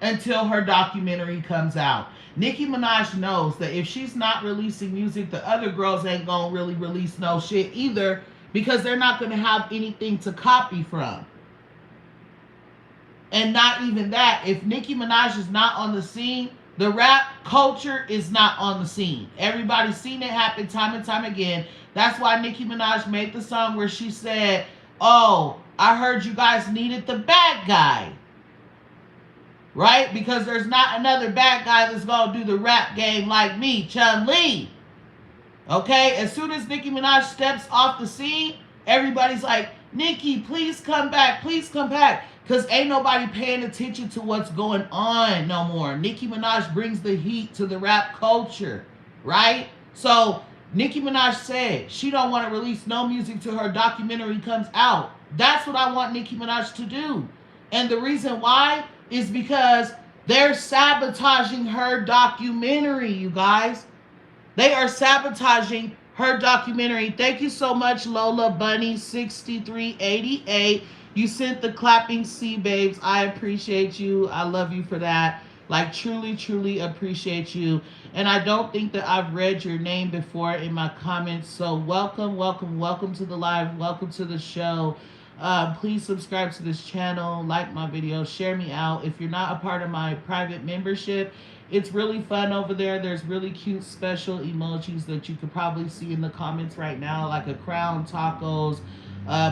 until her documentary comes out. Nicki Minaj knows that if she's not releasing music, the other girls ain't gonna really release no shit either, because they're not gonna have anything to copy from. And not even that, if Nicki Minaj is not on the scene, the rap culture is not on the scene. Everybody's seen it happen time and time again. That's why Nicki Minaj made the song where she said, oh, I heard you guys needed the bad guy. Right? Because there's not another bad guy that's going to do the rap game like me, Chun-Li. Okay? As soon as Nicki Minaj steps off the scene, everybody's like, Nicki, please come back. Please come back. Because ain't nobody paying attention to what's going on no more. Nicki Minaj brings the heat to the rap culture. Right? So, Nicki Minaj said she don't want to release no music till her documentary comes out. That's what I want Nicki Minaj to do. And the reason why is because they're sabotaging her documentary, you guys. They are sabotaging her documentary. Thank you so much, Lola Bunny 6388. You sent the clapping sea babes. I appreciate you. I love you for that. Like, truly, truly appreciate you. And I don't think that I've read your name before in my comments. So welcome, welcome, welcome to the live. Welcome to the show. Please subscribe to this channel, like my video, share me out. If you're not a part of my private membership, it's really fun over there. There's really cute special emojis that you could probably see in the comments right now, like a crown, tacos,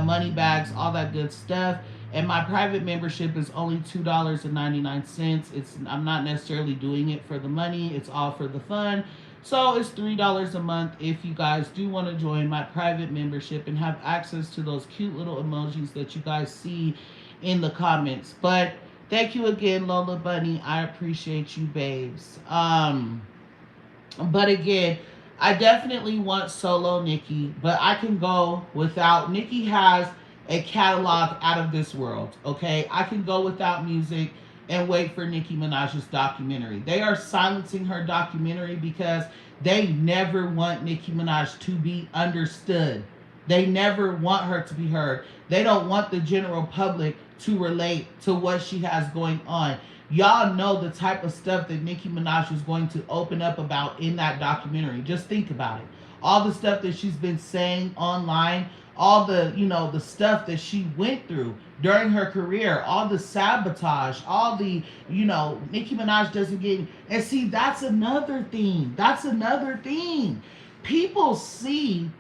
money bags, all that good stuff. And my private membership is only $2.99. I'm not necessarily doing it for the money. It's all for the fun. So it's $3 a month if you guys do want to join my private membership and have access to those cute little emojis that you guys see in the comments. But thank you again, Lola Bunny. I appreciate you, babes. But again, I definitely want solo Nicki, but I can go without. Nicki has a catalog out of this world, okay? I can go without music and wait for Nicki Minaj's documentary. They are silencing her documentary because they never want Nicki Minaj to be understood. They never want her to be heard. They don't want the general public to relate to what she has going on. Y'all know the type of stuff that Nicki Minaj is going to open up about in that documentary. Just think about it. All the stuff that she's been saying online, all the, the stuff that she went through during her career, all the sabotage, all the, Nicki Minaj doesn't get, and see, that's another thing. That's another thing. People see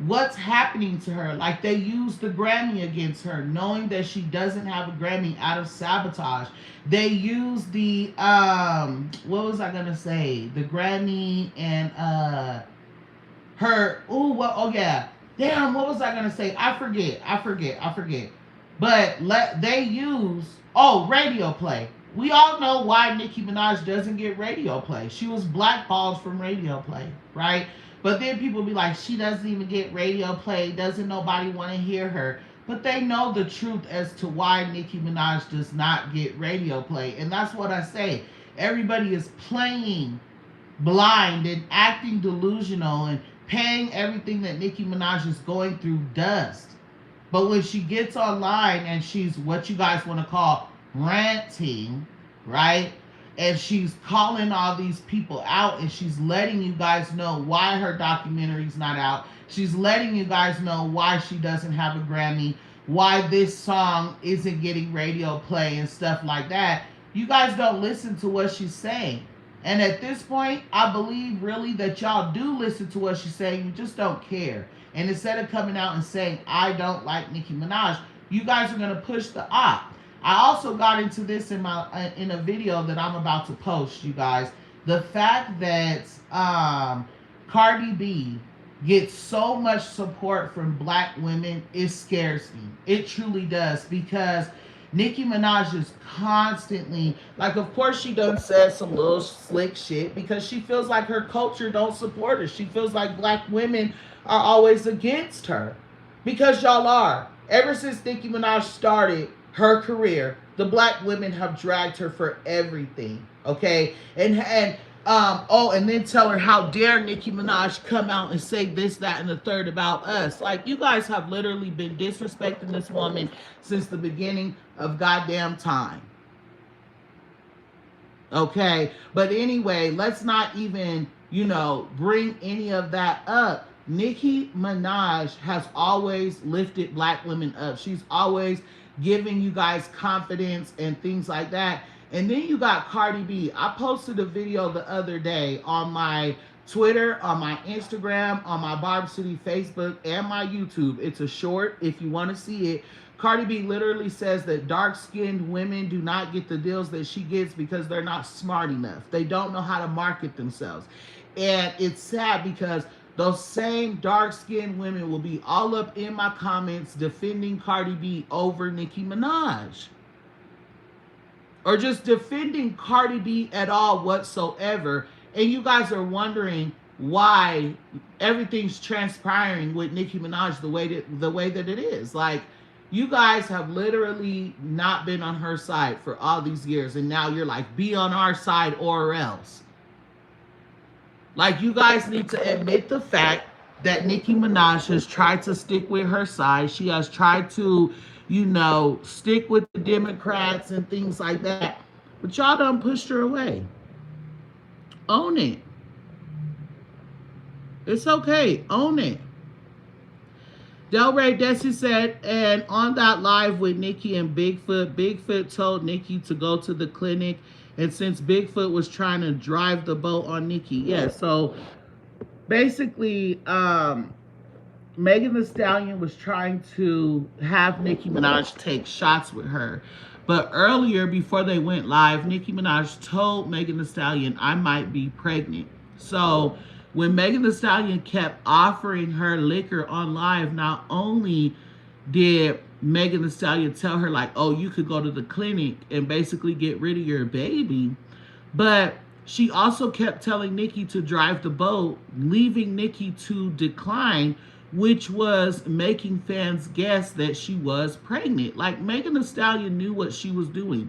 what's happening to her. Like, they use the Grammy against her, knowing that she doesn't have a Grammy out of sabotage. They use the, what was I gonna say? The Grammy and, oh yeah. Damn, what was I gonna say? I forget. But they use, radio play. We all know why Nicki Minaj doesn't get radio play. She was blackballed from radio play, right? But then people be like, she doesn't even get radio play. Doesn't nobody want to hear her? but they know the truth as to why Nicki Minaj does not get radio play. And that's what I say. Everybody is playing blind and acting delusional and paying everything that Nicki Minaj is going through dust. But when she gets online and she's what you guys want to call ranting, right? And she's calling all these people out and she's letting you guys know why her documentary's not out. She's letting you guys know why she doesn't have a Grammy, why this song isn't getting radio play and stuff like that. You guys don't listen to what she's saying. And at this point, I believe really that y'all do listen to what she's saying. You just don't care. And instead of coming out and saying, I don't like Nicki Minaj, you guys are going to push the op. I also got into this in a video that I'm about to post, you guys. The fact that Cardi B gets so much support from black women, it scares me. It truly does, because Nicki Minaj is constantly, like, of course she done said some little slick shit because she feels like her culture don't support her. She feels like black women are always against her, because y'all are. Ever since Nicki Minaj started her career, the black women have dragged her for everything. Okay, and then tell her how dare Nicki Minaj come out and say this, that, and the third about us. Like, you guys have literally been disrespecting this woman since the beginning of goddamn time. Okay, but anyway, let's not even, bring any of that up. Nicki Minaj has always lifted black women up. She's always giving you guys confidence and things like that. And then you got Cardi B. I posted a video the other day on my Twitter, on my Instagram, on my Barb City Facebook, and my YouTube. It's a short if you want to see it. Cardi B literally says that dark-skinned women do not get the deals that she gets because they're not smart enough. They don't know how to market themselves. And it's sad because those same dark-skinned women will be all up in my comments defending Cardi B over Nicki Minaj, or just defending Cardi B at all whatsoever. And you guys are wondering why everything's transpiring with Nicki Minaj the way that it is. Like, you guys have literally not been on her side for all these years, and now you're like, be on our side or else. Like, you guys need to admit the fact that Nicki Minaj has tried to stick with her side. She has tried to, stick with the Democrats and things like that. But y'all done pushed her away. Own it. It's okay. Own it. Delray Desi said, and on that live with Nicki and Bigfoot, Bigfoot told Nicki to go to the clinic. And since Bigfoot was trying to drive the boat on Nicki, so basically, Megan Thee Stallion was trying to have Nicki Minaj take shots with her. But earlier, before they went live, Nicki Minaj told Megan Thee Stallion, I might be pregnant. So when Megan Thee Stallion kept offering her liquor on live, not only did Megan Thee Stallion tell her, like, oh, you could go to the clinic and basically get rid of your baby, but she also kept telling Nicki to drive the boat, leaving Nicki to decline, which was making fans guess that she was pregnant. Like, Megan Thee Stallion knew what she was doing.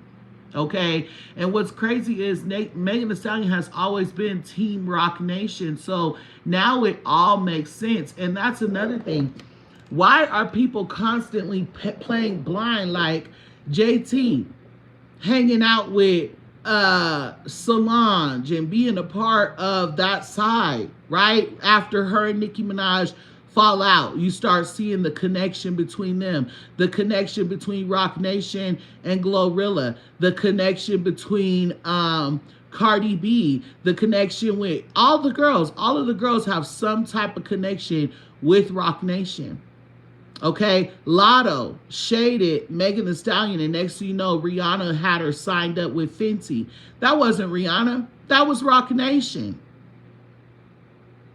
Okay, and what's crazy is Megan Thee Stallion has always been Team Rock Nation, so now it all makes sense. And that's another thing. Why are people constantly playing blind, like JT hanging out with Solange and being a part of that side, right? After her and Nicki Minaj fall out, you start seeing the connection between them, the connection between Rock Nation and Glorilla, the connection between Cardi B, the connection with all the girls. All of the girls have some type of connection with Rock Nation. Okay, Lotto shaded Megan Thee Stallion, and next thing you know, Rihanna had her signed up with Fenty. That wasn't Rihanna. That was Rock Nation.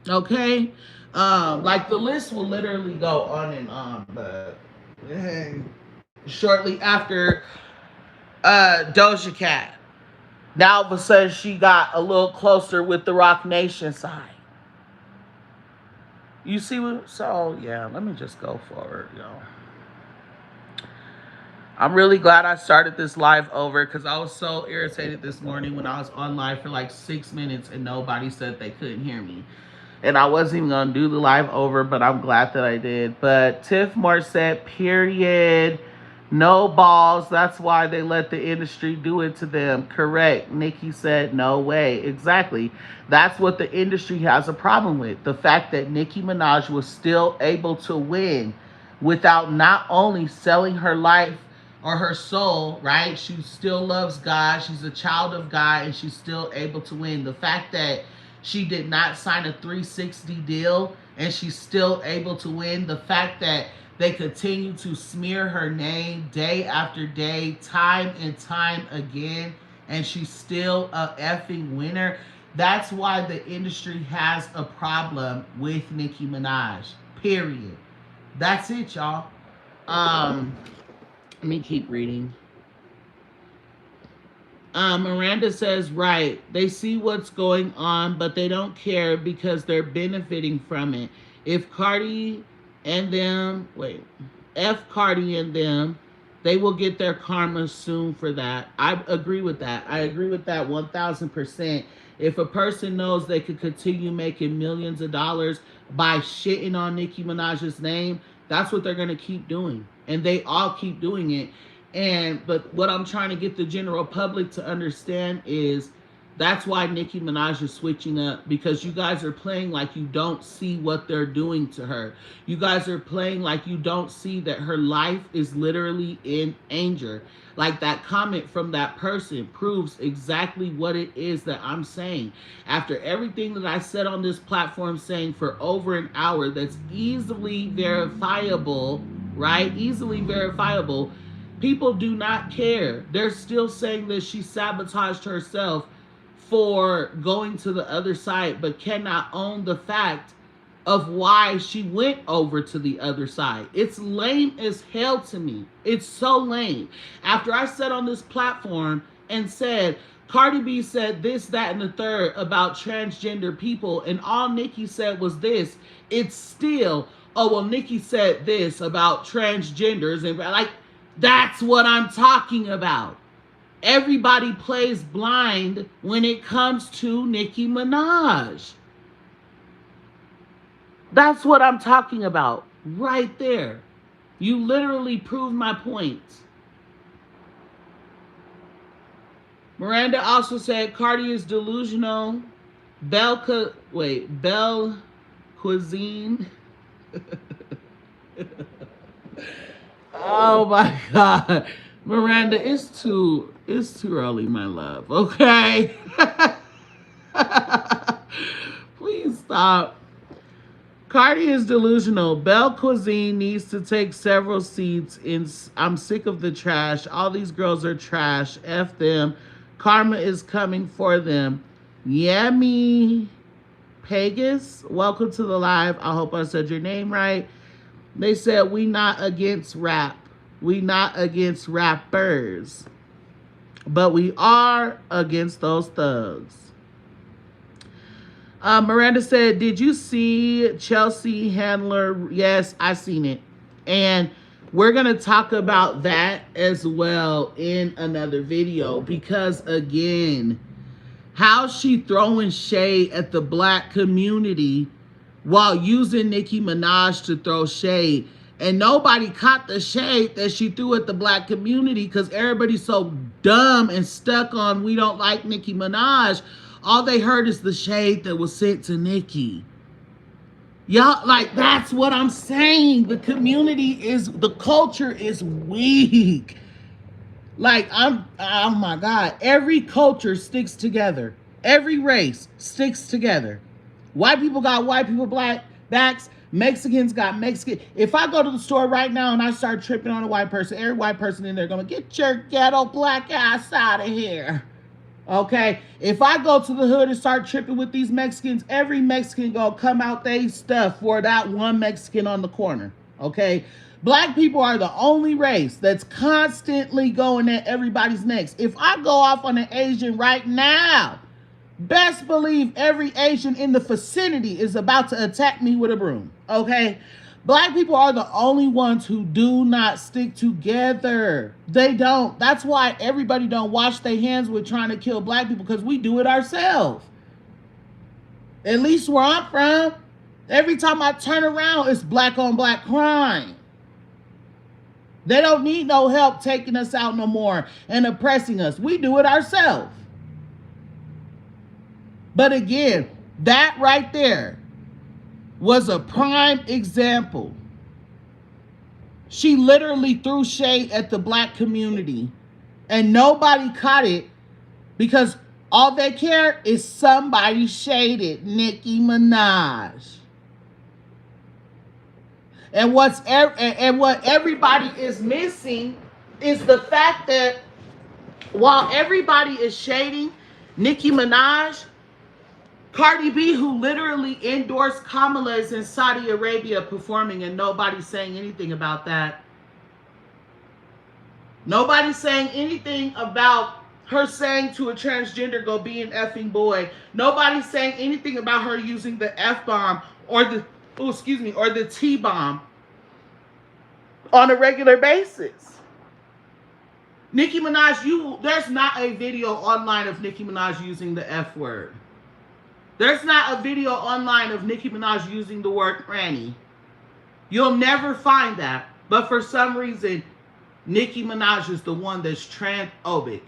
Okay, like, the list will literally go on and on, but shortly after Doja Cat, now all of a sudden she got a little closer with the Rock Nation side. You see what? So yeah, let me just go forward, yo. I'm really glad I started this live over because I was so irritated this morning when I was on live for like 6 minutes and nobody said they couldn't hear me. And I wasn't even gonna do the live over, but I'm glad that I did. But Tiff Moore said, period. No balls. That's why they let the industry do it to them. Correct. Nikki said, no way. Exactly. That's what the industry has a problem with. The fact that Nicki Minaj was still able to win without not only selling her life or her soul, right? She still loves God. She's a child of God and she's still able to win. The fact that she did not sign a 360 deal and she's still able to win. The fact that they continue to smear her name day after day, time and time again, and she's still a effing winner. That's why the industry has a problem with Nicki Minaj. Period. That's it, y'all. Let me keep reading. Miranda says, right, they see what's going on, but they don't care because they're benefiting from it. If Cardi and them, wait, F Cardi and them, they will get their karma soon for that. I agree with that. I agree with that 1000%. If a person knows they could continue making millions of dollars by shitting on Nicki Minaj's name, that's what they're going to keep doing. And they all keep doing it. But what I'm trying to get the general public to understand is that's why Nicki Minaj is switching up, because you guys are playing like you don't see what they're doing to her. You guys are playing like you don't see that her life is literally in danger. Like that comment from that person proves exactly what it is that I'm saying. After everything that I said on this platform saying for over an hour, that's easily verifiable, right? Easily verifiable. People do not care. They're still saying that she sabotaged herself for going to the other side, but cannot own the fact of why she went over to the other side. It's lame as hell to me. It's so lame. After I said on this platform and said, Cardi B said this, that, and the third about transgender people, and all Nicki said was this, it's still, oh, well, Nicki said this about transgenders, and like, that's what I'm talking about. Everybody plays blind when it comes to Nicki Minaj. That's what I'm talking about right there. You literally proved my point. Miranda also said Cardi is delusional. Belle Cuisine. Oh my God. Miranda, it's too early, my love. Okay? Please stop. Cardi is delusional. Belle Cuisine needs to take several seats. I'm sick of the trash. All these girls are trash. F them. Karma is coming for them. Yummy. Pegas, welcome to the live. I hope I said your name right. They said we not against rap. We not against rappers. But we are against those thugs. Miranda said, did you see Chelsea Handler? Yes, I seen it. And we're going to talk about that as well in another video. Because again, how she throwing shade at the black community while using Nicki Minaj to throw shade. And nobody caught the shade that she threw at the black community because everybody's so dumb and stuck on we don't like Nicki Minaj. All they heard is the shade that was sent to Nicki. Y'all, like, that's what I'm saying. The culture is weak. Like, oh my God. Every culture sticks together. Every race sticks together. White people got white people backs. Mexicans got Mexican. If I go to the store right now and I start tripping on a white person, every white person in there going to get your ghetto black ass out of here. Okay? If I go to the hood and start tripping with these Mexicans, every Mexican going to come out they stuff for that one Mexican on the corner. Okay? Black people are the only race that's constantly going at everybody's necks. If I go off on an Asian right now, best believe every Asian in the vicinity is about to attack me with a broom, okay? Black people are the only ones who do not stick together. They don't. That's why everybody don't wash their hands with trying to kill black people, because we do it ourselves. At least where I'm from, every time I turn around, it's black on black crime. They don't need no help taking us out no more and oppressing us. We do it ourselves. But again, that right there was a prime example. She literally threw shade at the black community, and nobody caught it because all they care is somebody shaded Nicki Minaj. And what everybody is missing is the fact that while everybody is shading Nicki Minaj, Cardi B, who literally endorsed Kamala, is in Saudi Arabia performing, and nobody's saying anything about that. Nobody's saying anything about her saying to a transgender, go be an effing boy. Nobody's saying anything about her using the F-bomb or the T-bomb on a regular basis. Nicki Minaj, there's not a video online of Nicki Minaj using the F word. There's not a video online of Nicki Minaj using the word granny. You'll never find that. But for some reason, Nicki Minaj is the one that's transphobic.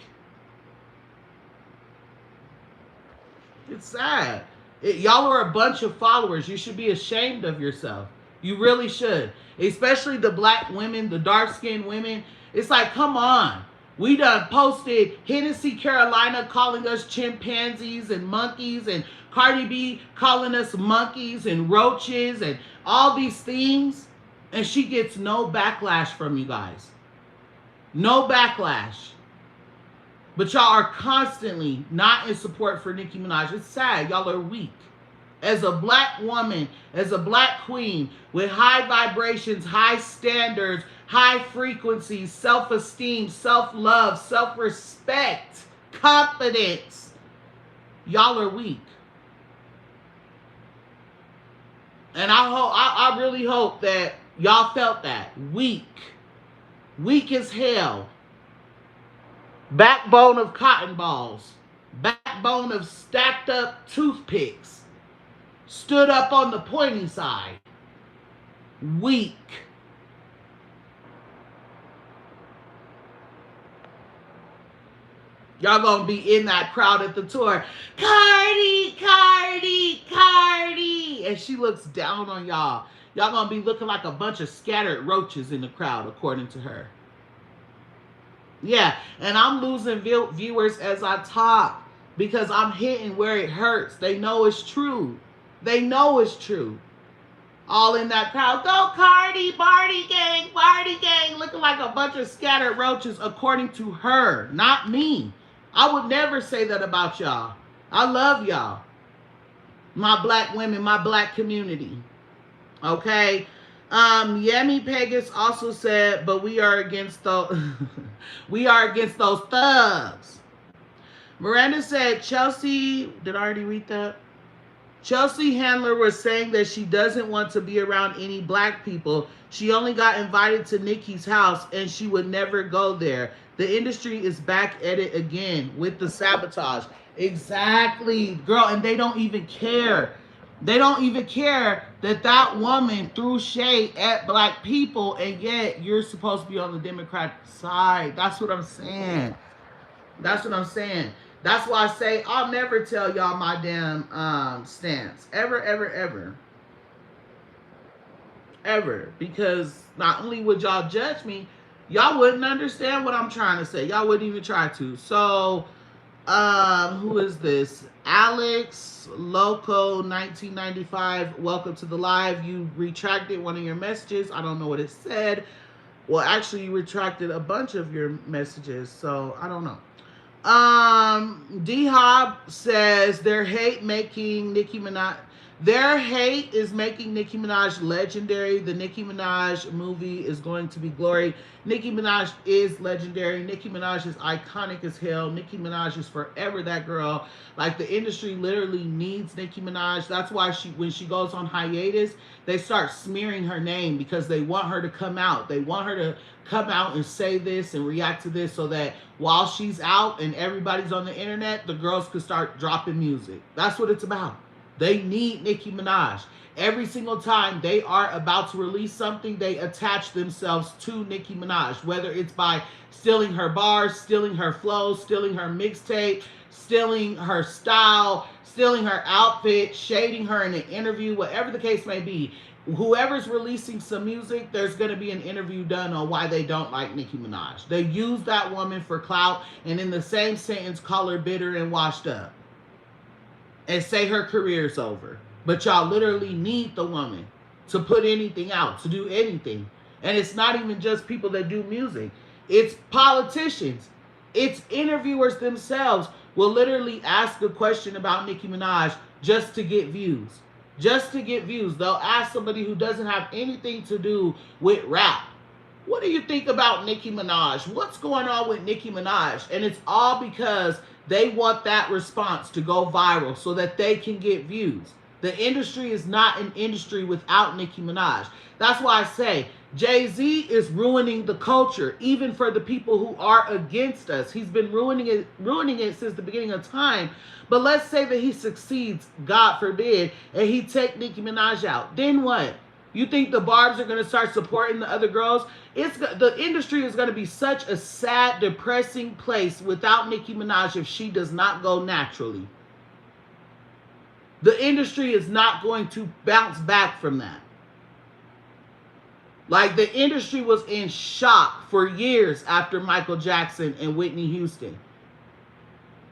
It's sad. Y'all are a bunch of followers. You should be ashamed of yourself. You really should. Especially the black women, the dark-skinned women. It's like, come on. We done posted Hennessy Carolina calling us chimpanzees and monkeys, and Cardi B calling us monkeys and roaches and all these things. And she gets no backlash from you guys. No backlash. But y'all are constantly not in support for Nicki Minaj. It's sad. Y'all are weak. As a black woman, as a black queen with high vibrations, high standards, high frequencies, self-esteem, self-love, self-respect, confidence, y'all are weak. And I really hope that y'all felt that. Weak. Weak as hell. Backbone of cotton balls. Backbone of stacked up toothpicks. Stood up on the pointy side. Weak. Y'all gonna be in that crowd at the tour. Cardi, Cardi, Cardi. And she looks down on y'all. Y'all gonna be looking like a bunch of scattered roaches in the crowd, according to her. Yeah, and I'm losing viewers as I talk because I'm hitting where it hurts. They know it's true. They know it's true. All in that crowd. Go Cardi, Barty gang, looking like a bunch of scattered roaches, according to her, not me. I would never say that about y'all. I love y'all. My black women, my black community. Okay? Yemi Pegas also said, but we are against those we are against those thugs. Miranda said, Chelsea, did I already read that? Chelsea Handler was saying that she doesn't want to be around any black people. She only got invited to Nicki's house and she would never go there. The industry is back at it again with the sabotage. Exactly, girl, and they don't even care. They don't even care that that woman threw shade at black people, and yet you're supposed to be on the Democratic side. That's what I'm saying. That's what I'm saying. That's why I say I'll never tell y'all my damn stance. Ever, ever, ever. Ever. Because not only would y'all judge me, y'all wouldn't understand what I'm trying to say. Y'all wouldn't even try to. So, who is this? Alex Loco 1995. Welcome to the live. You retracted one of your messages. I don't know what it said. Well, actually, you retracted a bunch of your messages, so I don't know. D Hob says they're hate making Nicki Minaj. Their hate is making Nicki Minaj legendary. The Nicki Minaj movie is going to be glory. Nicki Minaj is legendary. Nicki Minaj is iconic as hell. Nicki Minaj is forever that girl. Like the industry literally needs Nicki Minaj. That's why when she goes on hiatus, they start smearing her name because they want her to come out. They want her to come out and say this and react to this so that while she's out and everybody's on the internet, the girls could start dropping music. That's what it's about. They need Nicki Minaj. Every single time they are about to release something, they attach themselves to Nicki Minaj, whether it's by stealing her bars, stealing her flows, stealing her mixtape, stealing her style, stealing her outfit, shading her in an interview, whatever the case may be. Whoever's releasing some music, there's going to be an interview done on why they don't like Nicki Minaj. They use that woman for clout and in the same sentence call her bitter and washed up and say her career's over. But y'all literally need the woman to put anything out, to do anything. And it's not even just people that do music. It's politicians. It's interviewers themselves will literally ask a question about Nicki Minaj just to get views. Just to get views. They'll ask somebody who doesn't have anything to do with rap. What do you think about Nicki Minaj? What's going on with Nicki Minaj? And it's all because they want that response to go viral so that they can get views. The industry is not an industry without Nicki Minaj. That's why I say Jay-Z is ruining the culture, even for the people who are against us. He's been ruining it since the beginning of time. But let's say that he succeeds, God forbid, and he take Nicki Minaj out. Then what? You think the Barbs are going to start supporting the other girls? The industry is going to be such a sad, depressing place without Nicki Minaj if she does not go naturally. The industry is not going to bounce back from that. Like the industry was in shock for years after Michael Jackson and Whitney Houston.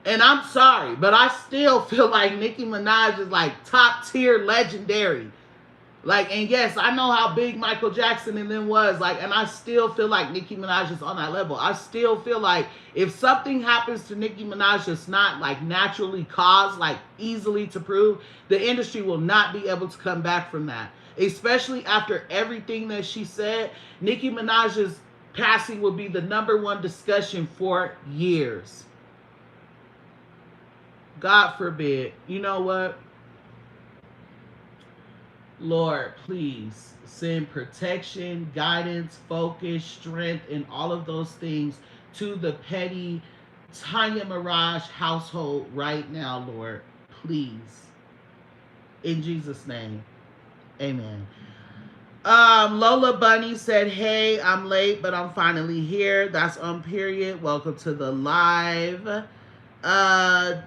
And I'm sorry, but I still feel like Nicki Minaj is like top tier legendary. Like, and yes, I know how big Michael Jackson and them was, like, and I still feel like Nicki Minaj is on that level. I still feel like if something happens to Nicki Minaj that's not, like, naturally caused, like, easily to prove, the industry will not be able to come back from that. Especially after everything that she said, Nicki Minaj's passing will be the #1 discussion for years. God forbid. You know what? Lord, please send protection, guidance, focus, strength, and all of those things to the petty Tanya Mirage household right now, Lord. Please. In Jesus' name. Amen. Lola Bunny said, hey, I'm late, but I'm finally here. That's on period. Welcome to the live.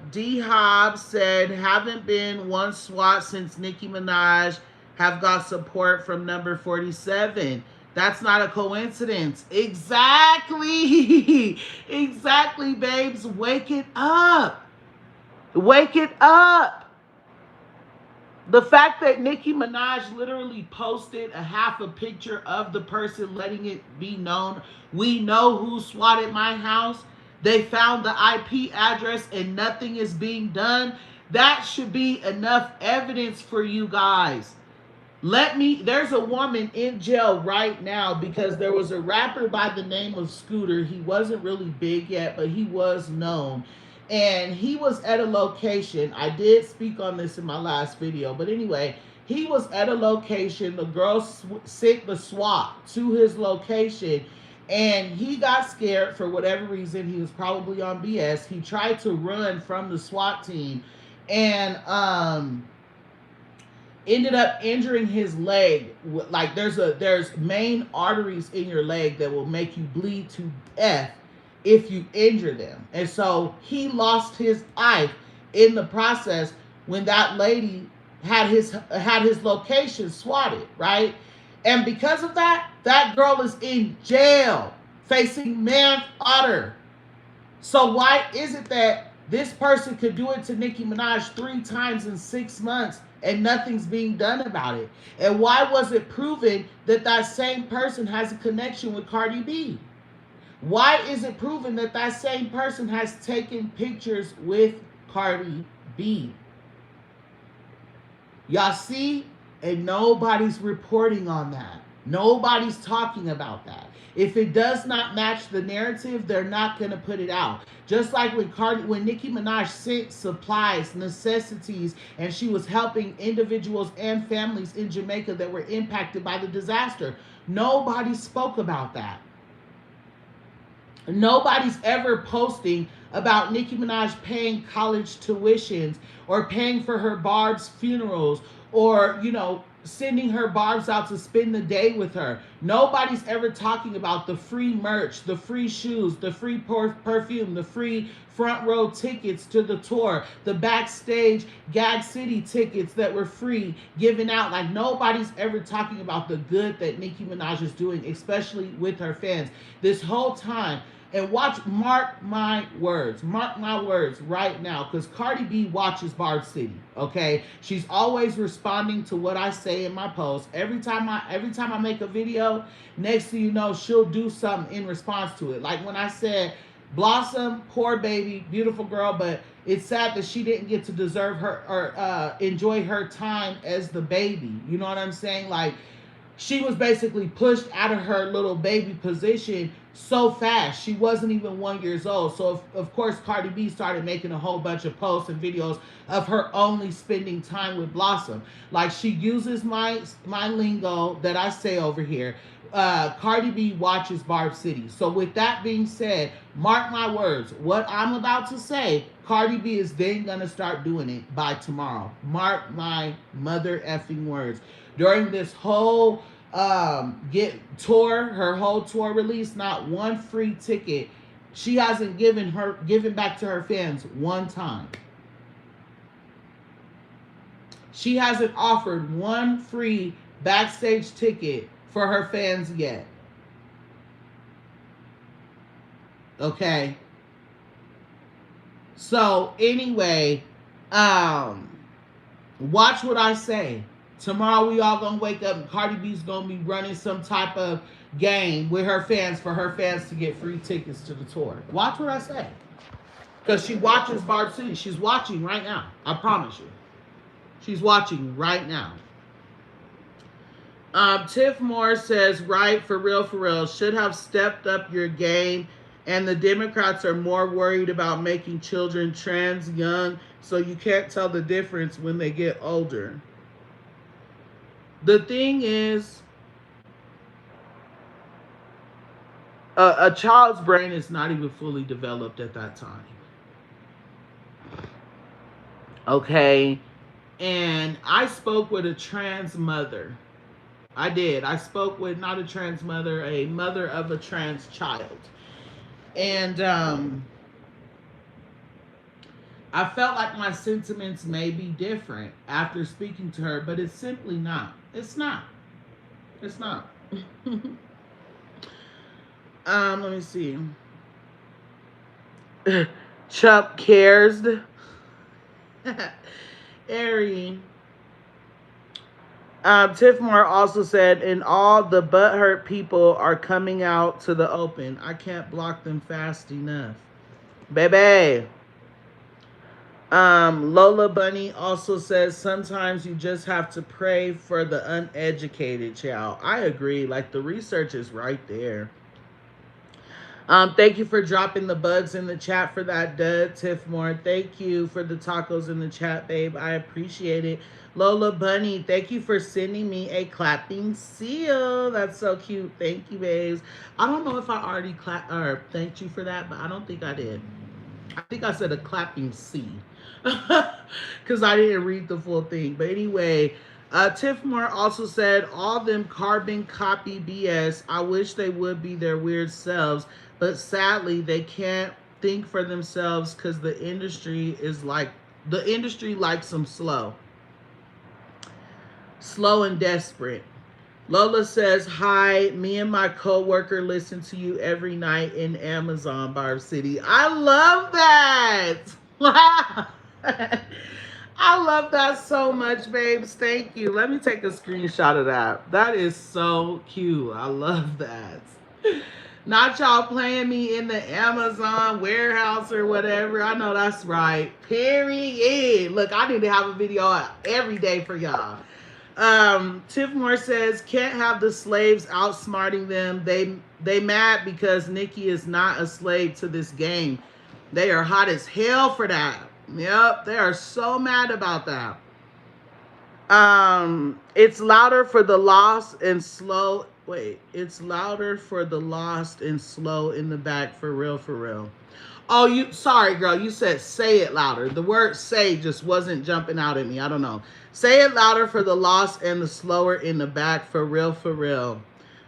D Hobbs said, haven't been one SWAT since Nicki Minaj have got support from number 47. That's not a coincidence. Exactly. Exactly, babes. Wake it up. Wake it up. The fact that Nicki Minaj literally posted a half a picture of the person letting it be known, we know who swatted my house. They found the IP address and nothing is being done. That should be enough evidence for you guys. There's a woman in jail right now because there was a rapper by the name of Scooter. He wasn't really big yet, but he was known. And he was at a location. I did speak on this in my last video. But anyway, he was at a location. The girl sent the SWAT to his location. And he got scared for whatever reason. He was probably on BS. He tried to run from the SWAT team. And ended up injuring his leg. Like there's main arteries in your leg that will make you bleed to death if you injure them. And so he lost his life in the process when that lady had his location swatted, right? And because of that, that girl is in jail facing manslaughter. So why is it that this person could do it to Nicki Minaj 3 times in 6 months and nothing's being done about it? And why was it proven that that same person has a connection with Cardi B? Why is it proven that that same person has taken pictures with Cardi B? Y'all see? And nobody's reporting on that. Nobody's talking about that. If it does not match the narrative, they're not going to put it out. Just like when Nicki Minaj sent supplies, necessities, and she was helping individuals and families in Jamaica that were impacted by the disaster. Nobody spoke about that. Nobody's ever posting about Nicki Minaj paying college tuitions or paying for her Barb's funerals or, sending her Barb's out to spend the day with her. Nobody's ever talking about the free merch, the free shoes, the free perfume, the free front row tickets to the tour, the backstage Gag City tickets that were free given out. Like, nobody's ever talking about the good that Nicki Minaj is doing, especially with her fans. This whole time, and mark my words right now, because Cardi B watches Barb City. Okay, she's always responding to what I say in my post. Every time I make a video, next thing you know, she'll do something in response to it. Like when I said, Blossom, poor baby, beautiful girl, but it's sad that she didn't get to deserve her or enjoy her time as the baby. You know what I'm saying? Like, she was basically pushed out of her little baby position so fast. She wasn't even 1 year old. So of course Cardi B started making a whole bunch of posts and videos of her only spending time with Blossom. Like, she uses my lingo that I say over here. Cardi B watches Barb City. So with that being said, mark my words. What I'm about to say, Cardi B is then gonna start doing it by tomorrow. Mark my mother effing words. During this whole her whole tour release, not one free ticket she hasn't given back to her fans one time. She hasn't offered one free backstage ticket for her fans yet. Okay. So anyway, watch what I say. Tomorrow we all gonna wake up and Cardi B's gonna be running some type of game with her fans for her fans to get free tickets to the tour. Watch what I say. Because she watches Barb City. She's watching right now. I promise you. She's watching right now. Tiff Moore says, right, for real, should have stepped up your game. And the Democrats are more worried about making children trans young, so you can't tell the difference when they get older. The thing is, a child's brain is not even fully developed at that time. Okay? And I spoke with a trans mother. I did. I spoke with not a trans mother, a mother of a trans child. And I felt like my sentiments may be different after speaking to her, but it's simply not. It's not. It's not. Let me see. Chup cares. Ari. Tiff Moore also said, and all the butthurt people are coming out to the open. I can't block them fast enough. Baby. Lola Bunny also says, sometimes you just have to pray for the uneducated child. I agree. Like, the research is right there. Thank you for dropping the bugs in the chat for that, Dud. Tiff Moore, thank you for the tacos in the chat, babe. I appreciate it. Lola Bunny, thank you for sending me a clapping seal. That's so cute. Thank you, babes. I don't know if I already thanked you for that, but I don't think I did. I think I said a clapping C because I didn't read the full thing. But anyway, Tiff Moore also said, all them carbon copy BS. I wish they would be their weird selves, but sadly they can't think for themselves because the industry likes them slow and desperate. Lola says, hi, me and my coworker listen to you every night in Amazon, Barb City. I love that. I love that so much, babes. Thank you. Let me take a screenshot of that. That is so cute. I love that. Not y'all playing me in the Amazon warehouse or whatever. I know that's right. Period. Look, I need to have a video out every day for y'all. Tiff Moore says, can't have the slaves outsmarting them. They mad because Nicki is not a slave to this game. They are hot as hell for that. Yep, they are so mad about that. It's louder for the lost and slow. Wait, it's louder for the lost and slow in the back, for real, for real. Oh, you sorry, girl. You said say it louder. The word say just wasn't jumping out at me. I don't know. Say it louder for the lost and the slower in the back, for real, for real.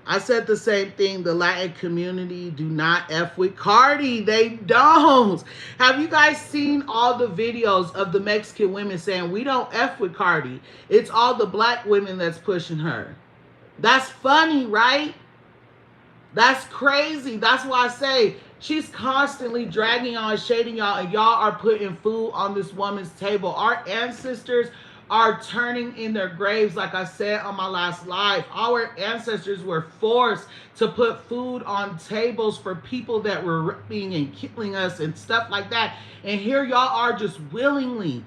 I said the same thing. The Latin community do not F with Cardi. They don't. Have you guys seen all the videos of the Mexican women saying, we don't F with Cardi? It's all the black women that's pushing her. That's funny, right? That's crazy. That's why I say she's constantly dragging y'all and shading y'all, and y'all are putting food on this woman's table. Our ancestors are turning in their graves, like I said on my last live. Our ancestors were forced to put food on tables for people that were raping and killing us and stuff like that. And here y'all are just willingly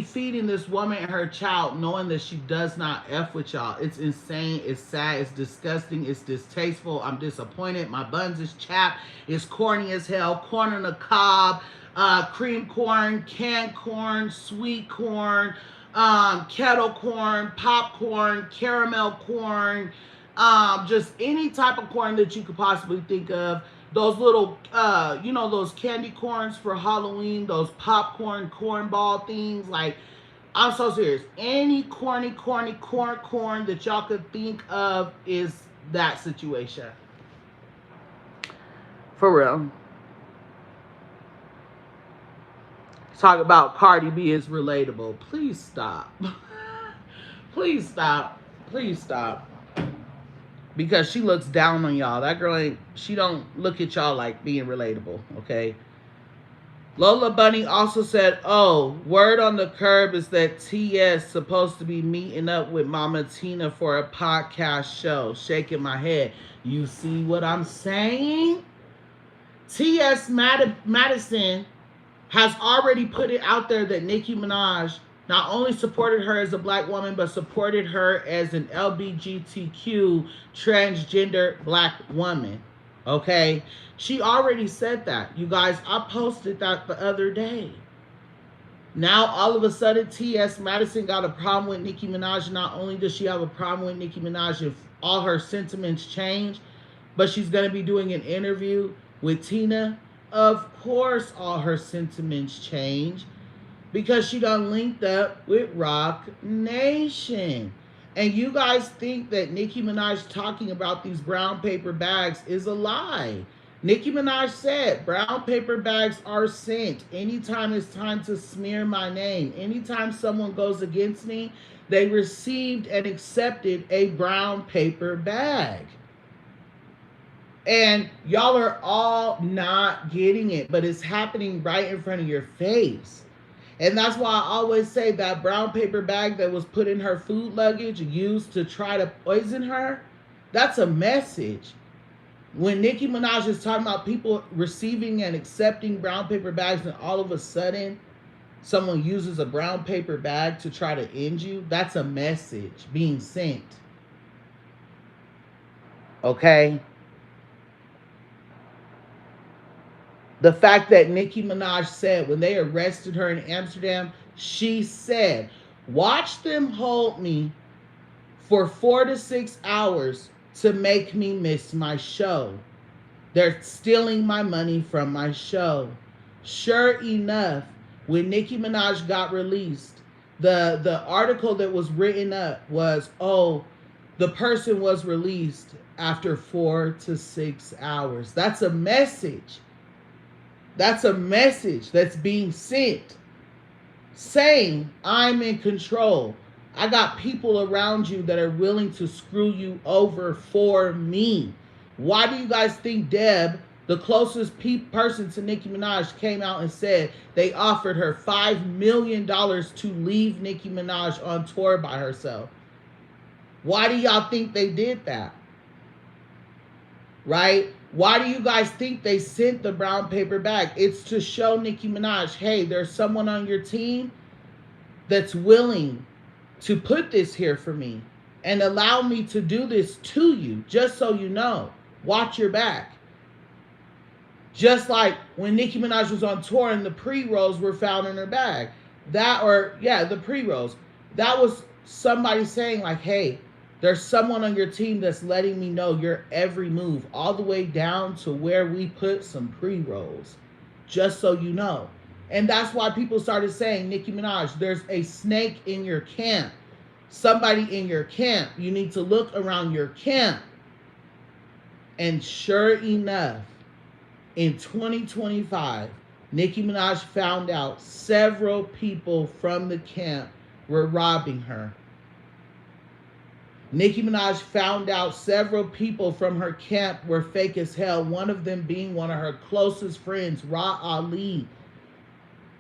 feeding this woman and her child, knowing that she does not F with y'all. It's insane. It's sad. It's disgusting. It's distasteful. I'm disappointed. My buns is chapped. It's corny as hell. Corn on the cob, cream corn, canned corn, sweet corn, kettle corn, popcorn, caramel corn, just any type of corn that you could possibly think of. Those little, those candy corns for Halloween, those popcorn cornball things. Like, I'm so serious. Any corny corn that y'all could think of is that situation. For real. Talk about Cardi B is relatable. Please stop. Please stop. Please stop. Because she looks down on y'all. That girl ain't, she don't look at y'all like being relatable, okay? Lola Bunny also said, oh, word on the curb is that TS supposed to be meeting up with Mama Tina for a podcast show. Shaking my head. You see what I'm saying? TS Madison has already put it out there that Nicki Minaj not only supported her as a black woman, but supported her as an LGBTQ transgender black woman. Okay? She already said that. You guys, I posted that the other day. Now, all of a sudden, T.S. Madison got a problem with Nicki Minaj. Not only does she have a problem with Nicki Minaj if all her sentiments change, but she's going to be doing an interview with Tina. Of course, all her sentiments change because she done linked up with Rock Nation. And you guys think that Nicki Minaj talking about these brown paper bags is a lie. Nicki Minaj said brown paper bags are sent anytime it's time to smear my name. Anytime someone goes against me, they received and accepted a brown paper bag. And y'all are all not getting it, but it's happening right in front of your face. And that's why I always say that brown paper bag that was put in her food luggage used to try to poison her, that's a message. When Nicki Minaj is talking about people receiving and accepting brown paper bags and all of a sudden someone uses a brown paper bag to try to end you, that's a message being sent. Okay? The fact that Nicki Minaj said when they arrested her in Amsterdam, she said, watch them hold me for 4 to 6 hours to make me miss my show. They're stealing my money from my show. Sure enough, when Nicki Minaj got released, the article that was written up was, oh, the person was released after 4 to 6 hours. That's a message. That's a message that's being sent saying, I'm in control. I got people around you that are willing to screw you over for me. Why do you guys think Deb, the closest person to Nicki Minaj, came out and said they offered her $5 million to leave Nicki Minaj on tour by herself? Why do y'all think they did that? right? Why do you guys think they sent the brown paper bag? It's to show Nicki Minaj, hey, there's someone on your team that's willing to put this here for me and allow me to do this to you, just so you know. Watch your back. Just like when Nicki Minaj was on tour and the pre-rolls were found in her bag. The pre-rolls. That was somebody saying, like, hey, there's someone on your team that's letting me know your every move, all the way down to where we put some pre-rolls, just so you know. And that's why people started saying, Nicki Minaj, there's a snake in your camp. Somebody in your camp. You need to look around your camp. And sure enough, in 2025, Nicki Minaj found out several people from the camp were robbing her. Nicki Minaj found out several people from her camp were fake as hell, one of them being one of her closest friends, Ra Ali,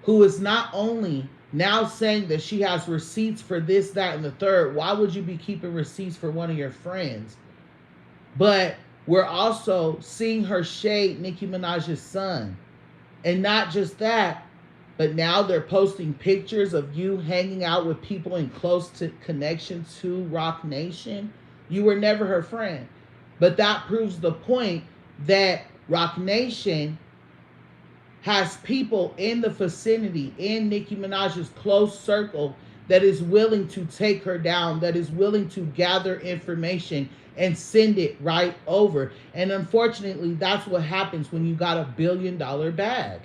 who is not only now saying that she has receipts for this, that, and the third. Why would you be keeping receipts for one of your friends? But we're also seeing her shade Nicki Minaj's son. And not just that, but now they're posting pictures of you hanging out with people in close connection to Roc Nation. You were never her friend. But that proves the point that Roc Nation has people in the vicinity, in Nicki Minaj's close circle, that is willing to take her down, that is willing to gather information and send it right over. And unfortunately, that's what happens when you got $1 billion bag.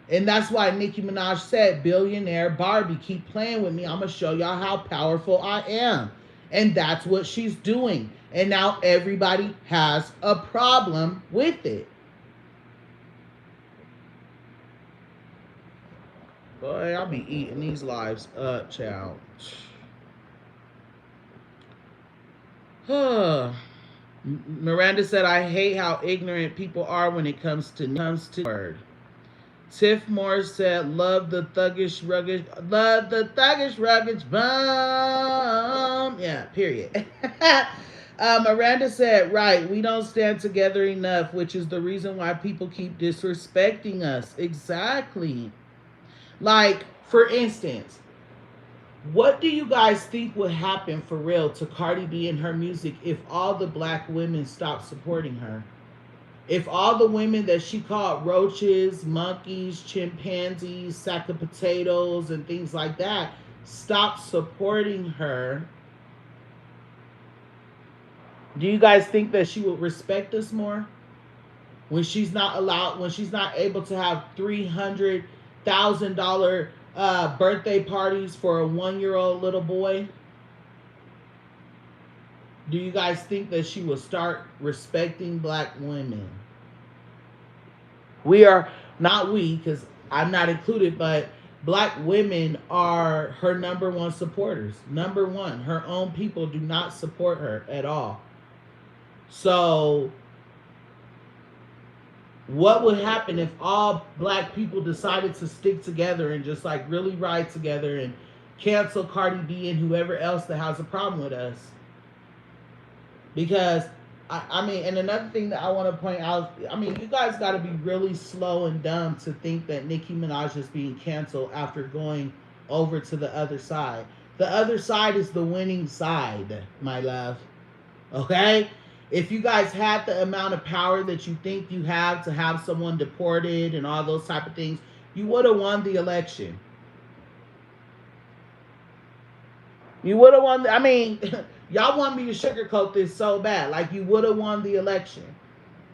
And that's why Nicki Minaj said, billionaire Barbie, keep playing with me. I'm going to show y'all how powerful I am. And that's what she's doing. And now everybody has a problem with it. Boy, I'll be eating these lives up, child. Miranda said, I hate how ignorant people are when it comes to word. Tiff Moore said, love the thuggish, rugged bum. Yeah, period. Miranda said, right, we don't stand together enough, which is the reason why people keep disrespecting us. Exactly. Like, for instance, what do you guys think would happen for real to Cardi B and her music if all the black women stopped supporting her? If all the women that she called roaches, monkeys, chimpanzees, sack of potatoes, and things like that stopped supporting her, do you guys think that she would respect us more? When she's not able to have $300,000 birthday parties for a 1-year-old little boy? Do you guys think that she will start respecting black women? We are not we, because I'm not included, but black women are her number one supporters. Number one, her own people do not support her at all. So, what would happen if all black people decided to stick together and just like really ride together and cancel Cardi B and whoever else that has a problem with us? Because I mean, and another thing that I want to point out, I mean, you guys got to be really slow and dumb to think that Nicki Minaj is being canceled after going over to the other side. The other side is the winning side, my love. Okay? If you guys had the amount of power that you think you have to have someone deported and all those type of things, you would have won the election. You would have won. I mean, y'all want me to sugarcoat this so bad. Like, you would have won the election.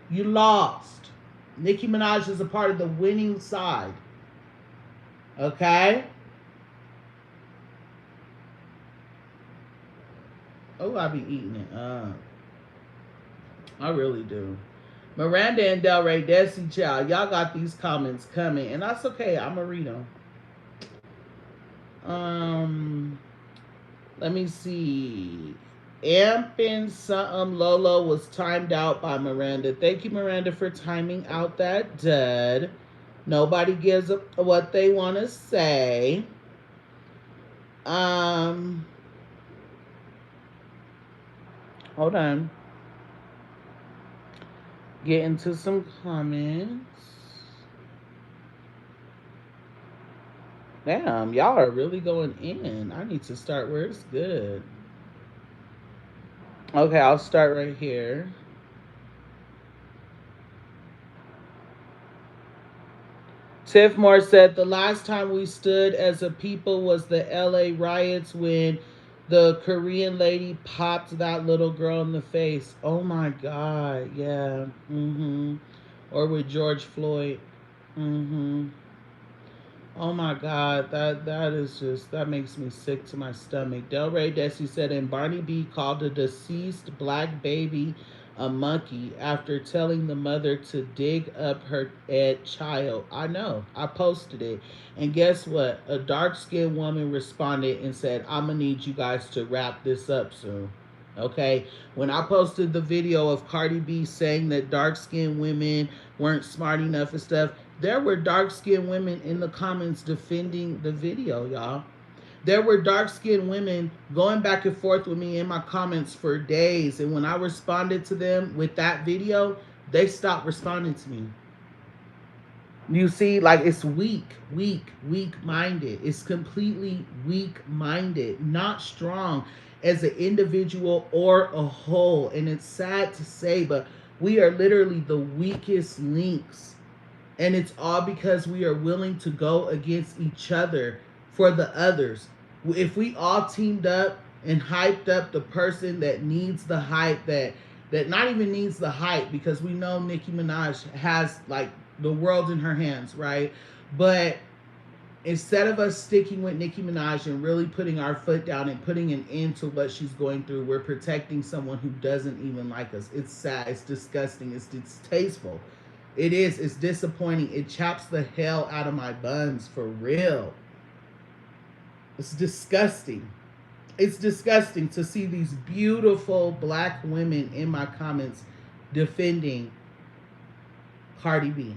You lost. Nicki Minaj is a part of the winning side. Okay? Oh, I be eating it. I really do. Miranda and Delray, Desi Child, y'all got these comments coming, and that's okay. I'm gonna read them. Let me see. Ampin something Lolo was timed out by Miranda. Thank you, Miranda, for timing out that dud. Nobody gives up what they want to say. Hold on. Get into some comments. Damn, y'all are really going in. I need to start where it's good. Okay, I'll start right here. Tiff Moore said the last time we stood as a people was the LA riots when the Korean lady popped that little girl in the face. Oh my God, yeah. Or with George Floyd. Mm-hmm. Oh my God, that is just that makes me sick to my stomach. Delray Desi said, and Barney B called a deceased black baby a monkey after telling the mother to dig up her dead child. I know. I posted it. And guess what? A dark skinned woman responded and said, I'm gonna need you guys to wrap this up soon. Okay. When I posted the video of Cardi B saying that dark skinned women weren't smart enough and stuff, there were dark skinned women in the comments defending the video, y'all. There were dark skinned women going back and forth with me in my comments for days. And when I responded to them with that video, they stopped responding to me. You see, like it's weak minded. It's completely weak minded, not strong as an individual or a whole. And it's sad to say, but we are literally the weakest links. And it's all because we are willing to go against each other for the others. If we all teamed up and hyped up the person that needs the hype, that not even needs the hype, because we know Nicki Minaj has like the world in her hands, right? But instead of us sticking with Nicki Minaj and really putting our foot down and putting an end to what she's going through, we're protecting someone who doesn't even like us. It's sad. It's disgusting. It's distasteful. It is. It's disappointing. It chaps the hell out of my buns for real. It's disgusting. It's disgusting to see these beautiful black women in my comments defending Cardi B.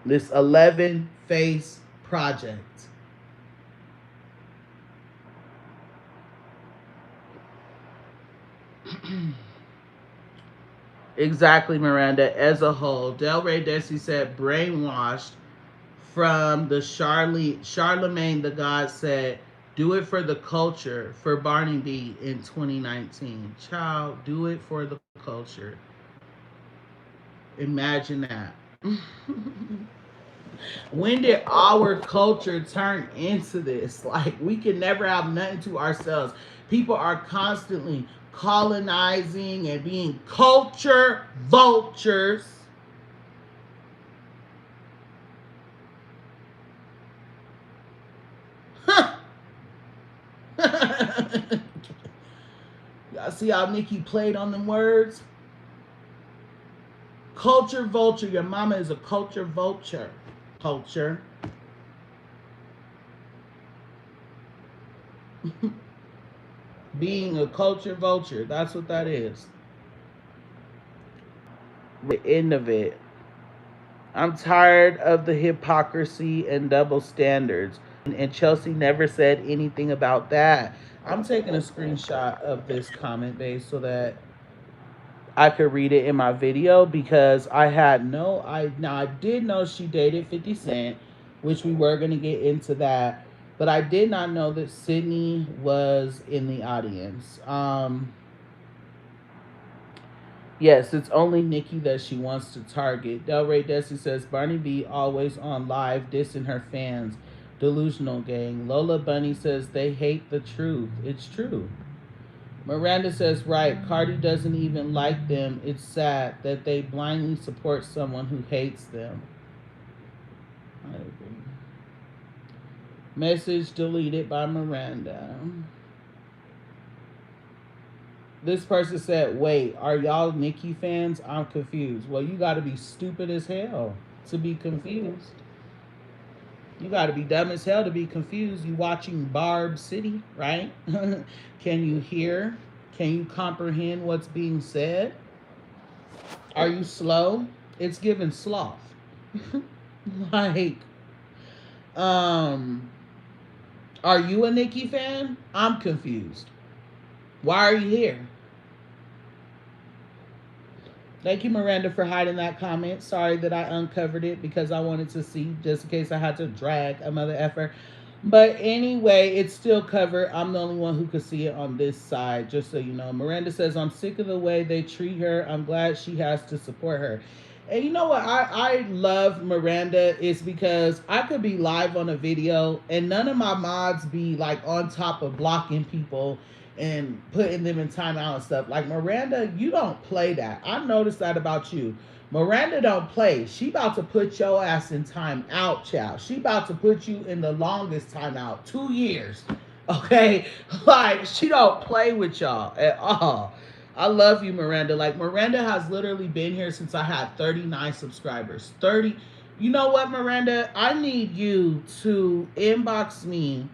This 11 face project. Exactly, Miranda. As a whole, Delray Desi said brainwashed from the Charlemagne the God said, do it for the culture for Barney B in 2019. Child, do it for the culture. Imagine that. When did our culture turn into this? Like, we can never have nothing to ourselves. People are constantly colonizing and being culture vultures. Y'all see how Nikki played on them words? Culture vulture. Your mama is a culture vulture. Culture. Being a culture vulture. That's what that is. The end of it. I'm tired of the hypocrisy and double standards. And Chelsea never said anything about that. I'm taking a screenshot of this comment base so that I could read it in my video because I had no I did know she dated 50 Cent, which we were gonna get into that, but I did not know that Sydney was in the audience. Yes, it's only Nikki that she wants to target. Delray Desi says Barney B always on live dissing her fans. Delusional gang. Lola Bunny says they hate the truth. It's true. Miranda says, right, Cardi doesn't even like them. It's sad that they blindly support someone who hates them. I agree. Message deleted by Miranda. This person said, wait, are y'all Nicki fans? I'm confused. Well, you gotta be stupid as hell to be confused. You gotta be dumb as hell to be confused. You watching Barb City, right? Can you hear? Can you comprehend what's being said? Are you slow? It's given sloth. Like, um, are you a Nicki fan? I'm confused. Why are you here? Thank you, Miranda, for hiding that comment. Sorry that I uncovered it because I wanted to see, just in case I had to drag a mother effer. But anyway, it's still covered. I'm the only one who could see it on this side, just so you know. Miranda says, I'm sick of the way they treat her. I'm glad she has to support her. And you know what I love Miranda is because I could be live on a video and none of my mods be like on top of blocking people and putting them in timeout and stuff. Like Miranda, you don't play that. I noticed that about you. Miranda don't play. She about to put your ass in timeout, child. She about to put you in the longest timeout, 2 years. Okay, like she don't play with y'all at all. I love you, Miranda. Like Miranda has literally been here since I had 39 subscribers. 30. You know what, Miranda? I need you to inbox me.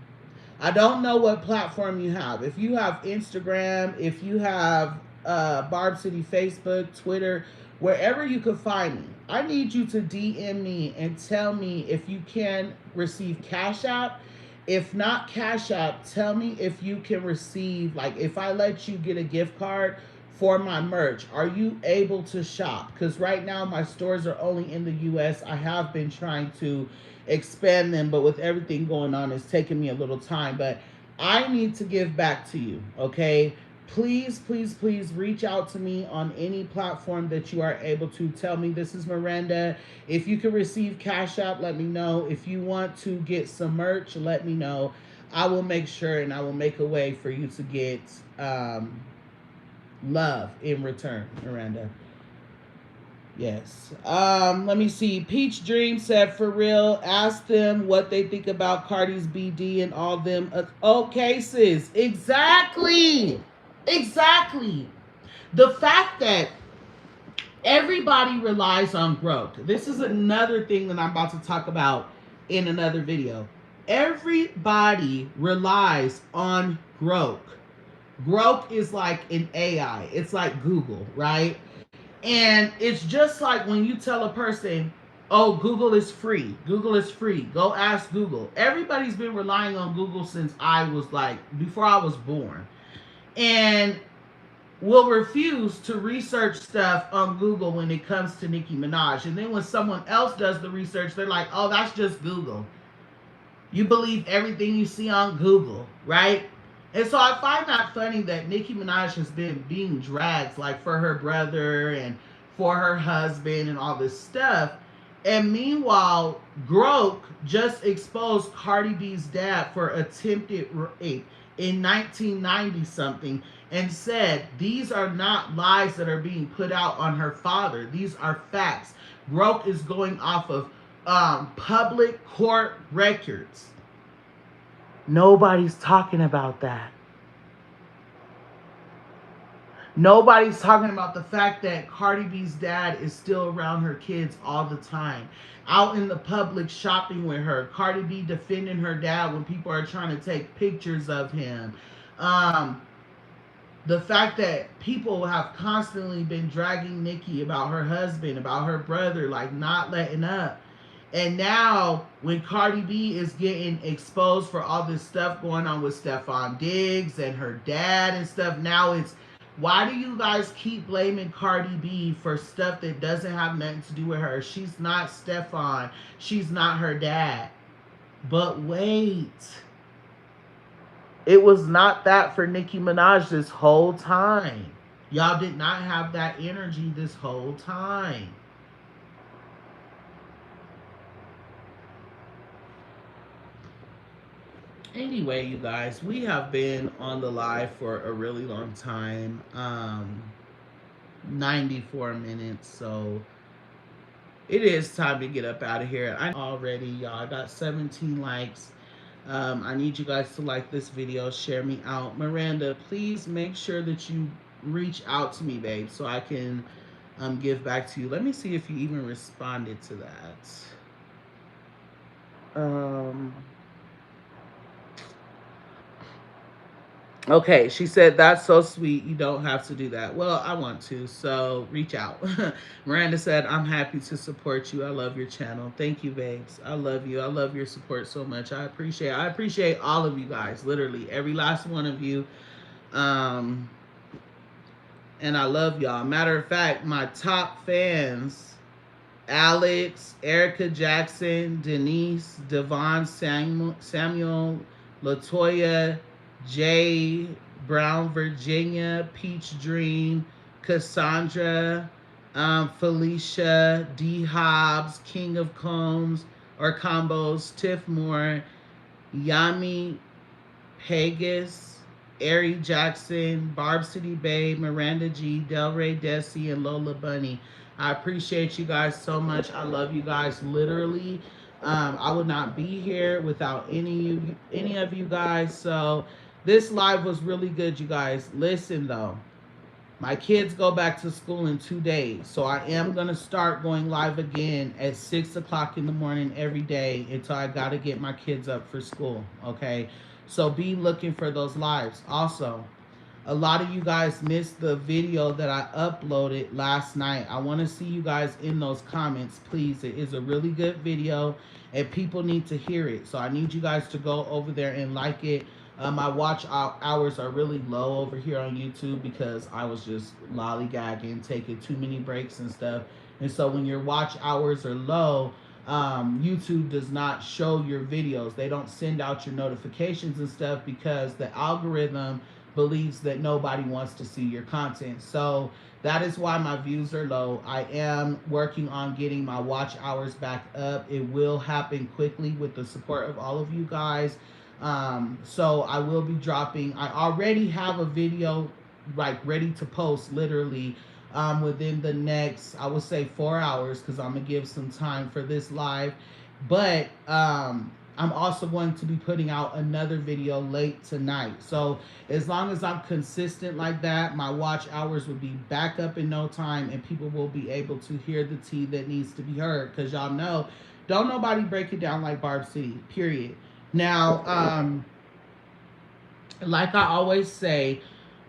I don't know what platform you have. If you have Instagram, if you have Barb City Facebook, Twitter, wherever you could find me, I need you to DM me and tell me if you can receive Cash App. If not Cash App, tell me if you can receive, like, if I let you get a gift card for my merch, are you able to shop? Because right now my stores are only in the US. I have been trying to expand them, but with everything going on, it's taking me a little time. But I need to give back to you, okay? Please, please, please reach out to me on any platform that you are able to. Tell me this is Miranda. If you can receive Cash App, let me know. If you want to get some merch, let me know. I will make sure and I will make a way for you to get love in return, Miranda. Yes. Let me see. Peach Dream said, for real, ask them what they think about Cardi's BD and all them. Okay, sis. Exactly. Exactly. The fact that everybody relies on growth. This is another thing that I'm about to talk about in another video. Everybody relies on growth. Growth is like an AI. It's like Google, right? And it's just like when you tell a person, oh, Google is free. Google is free. Go ask Google. Everybody's been relying on Google since I was like, before I was born. And will refuse to research stuff on Google when it comes to Nicki Minaj. And then when someone else does the research, they're like, oh, that's just Google. You believe everything you see on Google, right? And so I find that funny that Nicki Minaj has been being dragged like for her brother and for her husband and all this stuff. And meanwhile, Groke just exposed Cardi B's dad for attempted rape in 1990 something and said these are not lies that are being put out on her father. These are facts. Groke is going off of public court records. Nobody's talking about that. Nobody's talking about the fact that Cardi B's dad is still around her kids all the time. Out in the public shopping with her. Cardi B defending her dad when people are trying to take pictures of him. Um, the fact that people have constantly been dragging Nicki about her husband, about her brother, like not letting up. And now, when Cardi B is getting exposed for all this stuff going on with Stefon Diggs and her dad and stuff, now it's why do you guys keep blaming Cardi B for stuff that doesn't have nothing to do with her? She's not Stefon. She's not her dad. But wait. It was not that for Nicki Minaj this whole time. Y'all did not have that energy this whole time. Anyway, you guys, we have been on the live for a really long time. 94 minutes, so it is time to get up out of here. I already, y'all, I got 17 likes. I need you guys to like this video, share me out. Miranda, please make sure that you reach out to me, babe, so I can give back to you. Let me see if you even responded to that. Okay, she said, that's so sweet. You don't have to do that. Well, I want to, so reach out. Miranda said, I'm happy to support you. I love your channel. Thank you, babes. I love you. I love your support so much. I appreciate all of you guys, literally, every last one of you. Um, and I love y'all. Matter of fact, my top fans: Alex, Erica Jackson, Denise, Devon Samuel, Latoya, Jay, Brown, Virginia, Peach Dream, Cassandra, Felicia, D Hobbs, King of Combs or Combos, Tiff Moore, Yami Pegas, Ari Jackson, Barb City Bay, Miranda G, Delray Desi, and Lola Bunny. I appreciate you guys so much. I love you guys literally. I would not be here without any of you guys. So this live was really good, you guys. Listen though, my kids go back to school in 2 days. So I am going to start going live again at 6 o'clock in the morning every day until I got to get my kids up for school. Okay. So be looking for those lives. Also, a lot of you guys missed the video that I uploaded last night. I want to see you guys in those comments, please. It is a really good video and people need to hear it. So I need you guys to go over there and like it. My watch hours are really low over here on YouTube because I was just lollygagging, taking too many breaks and stuff. And so when your watch hours are low, YouTube does not show your videos. They don't send out your notifications and stuff because the algorithm believes that nobody wants to see your content. So that is why my views are low. I am working on getting my watch hours back up. It will happen quickly with the support of all of you guys. So I will be dropping. I already have a video like ready to post literally within the next, I would say, 4 hours because I'm gonna give some time for this live. But I'm also going to be putting out another video late tonight. So as long as I'm consistent like that, my watch hours will be back up in no time and people will be able to hear the tea that needs to be heard. Because y'all know, don't nobody break it down like Barb City, period. Now, like I always say,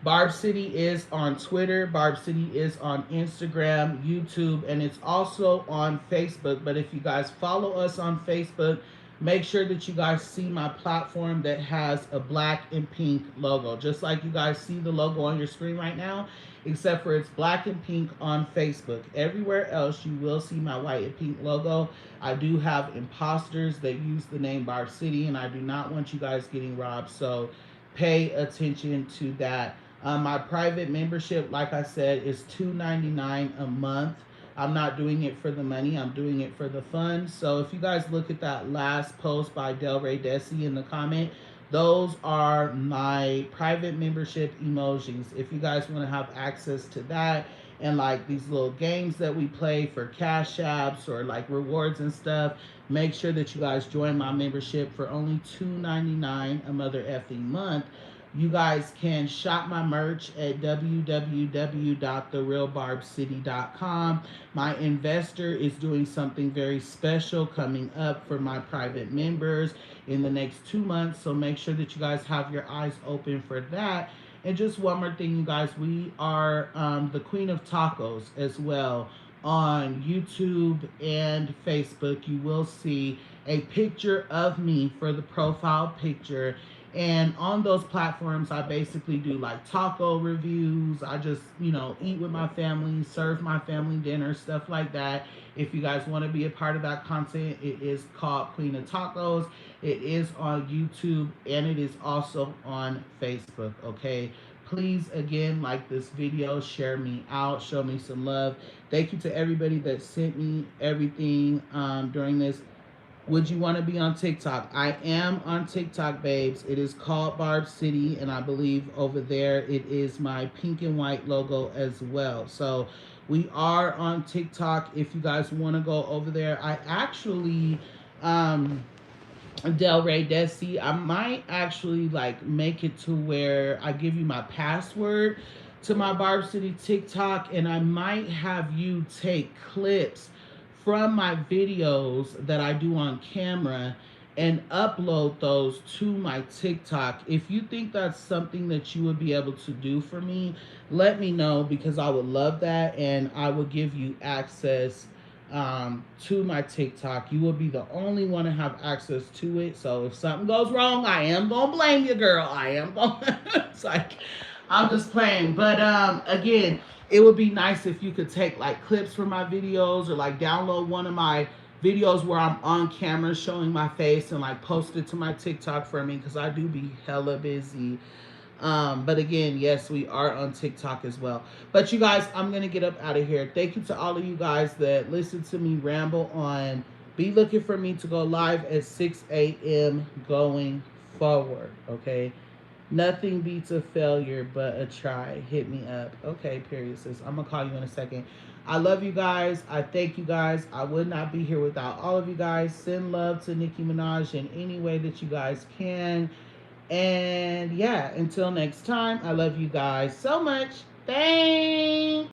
Barb City is on Twitter, Barb City is on Instagram, YouTube, and it's also on Facebook. But if you guys follow us on Facebook, make sure that you guys see my platform that has a black and pink logo. Just like you guys see the logo on your screen right now, except for it's black and pink on Facebook. Everywhere else, you will see my white and pink logo. I do have imposters that use the name Barb City, and I do not want you guys getting robbed. So pay attention to that. My private membership, like I said, is $2.99 a month. I'm not doing it for the money. I'm doing it for the fun. So if you guys look at that last post by Delray Desi in the comment, those are my private membership emojis. If you guys want to have access to that and like these little games that we play for cash apps or like rewards and stuff, make sure that you guys join my membership for only $2.99 a mother effing month. You guys can shop my merch at www.therealbarbcity.com. My investor is doing something very special coming up for my private members in the next 2 months. So make sure that you guys have your eyes open for that. And just one more thing, you guys, we are the Queen of Tacos as well on YouTube and Facebook. You will see a picture of me for the profile picture. And on those platforms, I basically do like taco reviews. I just, eat with my family, serve my family dinner, stuff like that. If you guys want to be a part of that content, it is called Queen of Tacos. It is on YouTube and it is also on Facebook, okay? Please, again, like this video, share me out, show me some love. Thank you to everybody that sent me everything during this. Would you want to be on TikTok? I am on TikTok, babes. It is called Barb City, and I believe over there it is my pink and white logo as well. So we are on TikTok if you guys want to go over there. I actually, Delray Desi, I might actually like make it to where I give you my password to my Barb City TikTok, and I might have you take clips from my videos that I do on camera and upload those to my TikTok. If you think that's something that you would be able to do for me, let me know because I would love that and I will give you access to my TikTok. You will be the only one to have access to it. So if something goes wrong, I am gonna blame you, girl. I am gonna. It's like I'm just playing. But again, it would be nice if you could take like clips from my videos or like download one of my videos where I'm on camera showing my face and like post it to my TikTok for me because I do be hella busy. But again, yes, we are on TikTok as well. But you guys, I'm gonna get up out of here. Thank you to all of you guys that listen to me ramble on. Be looking for me to go live at 6 a.m. going forward. Okay. Nothing beats a failure but a try. Hit me up. Okay, period, sis. I'm gonna call you in a second. I love you guys. I thank you guys. I would not be here without all of you guys. Send love to Nicki Minaj in any way that you guys can. And yeah, until next time, I love you guys so much. Thanks.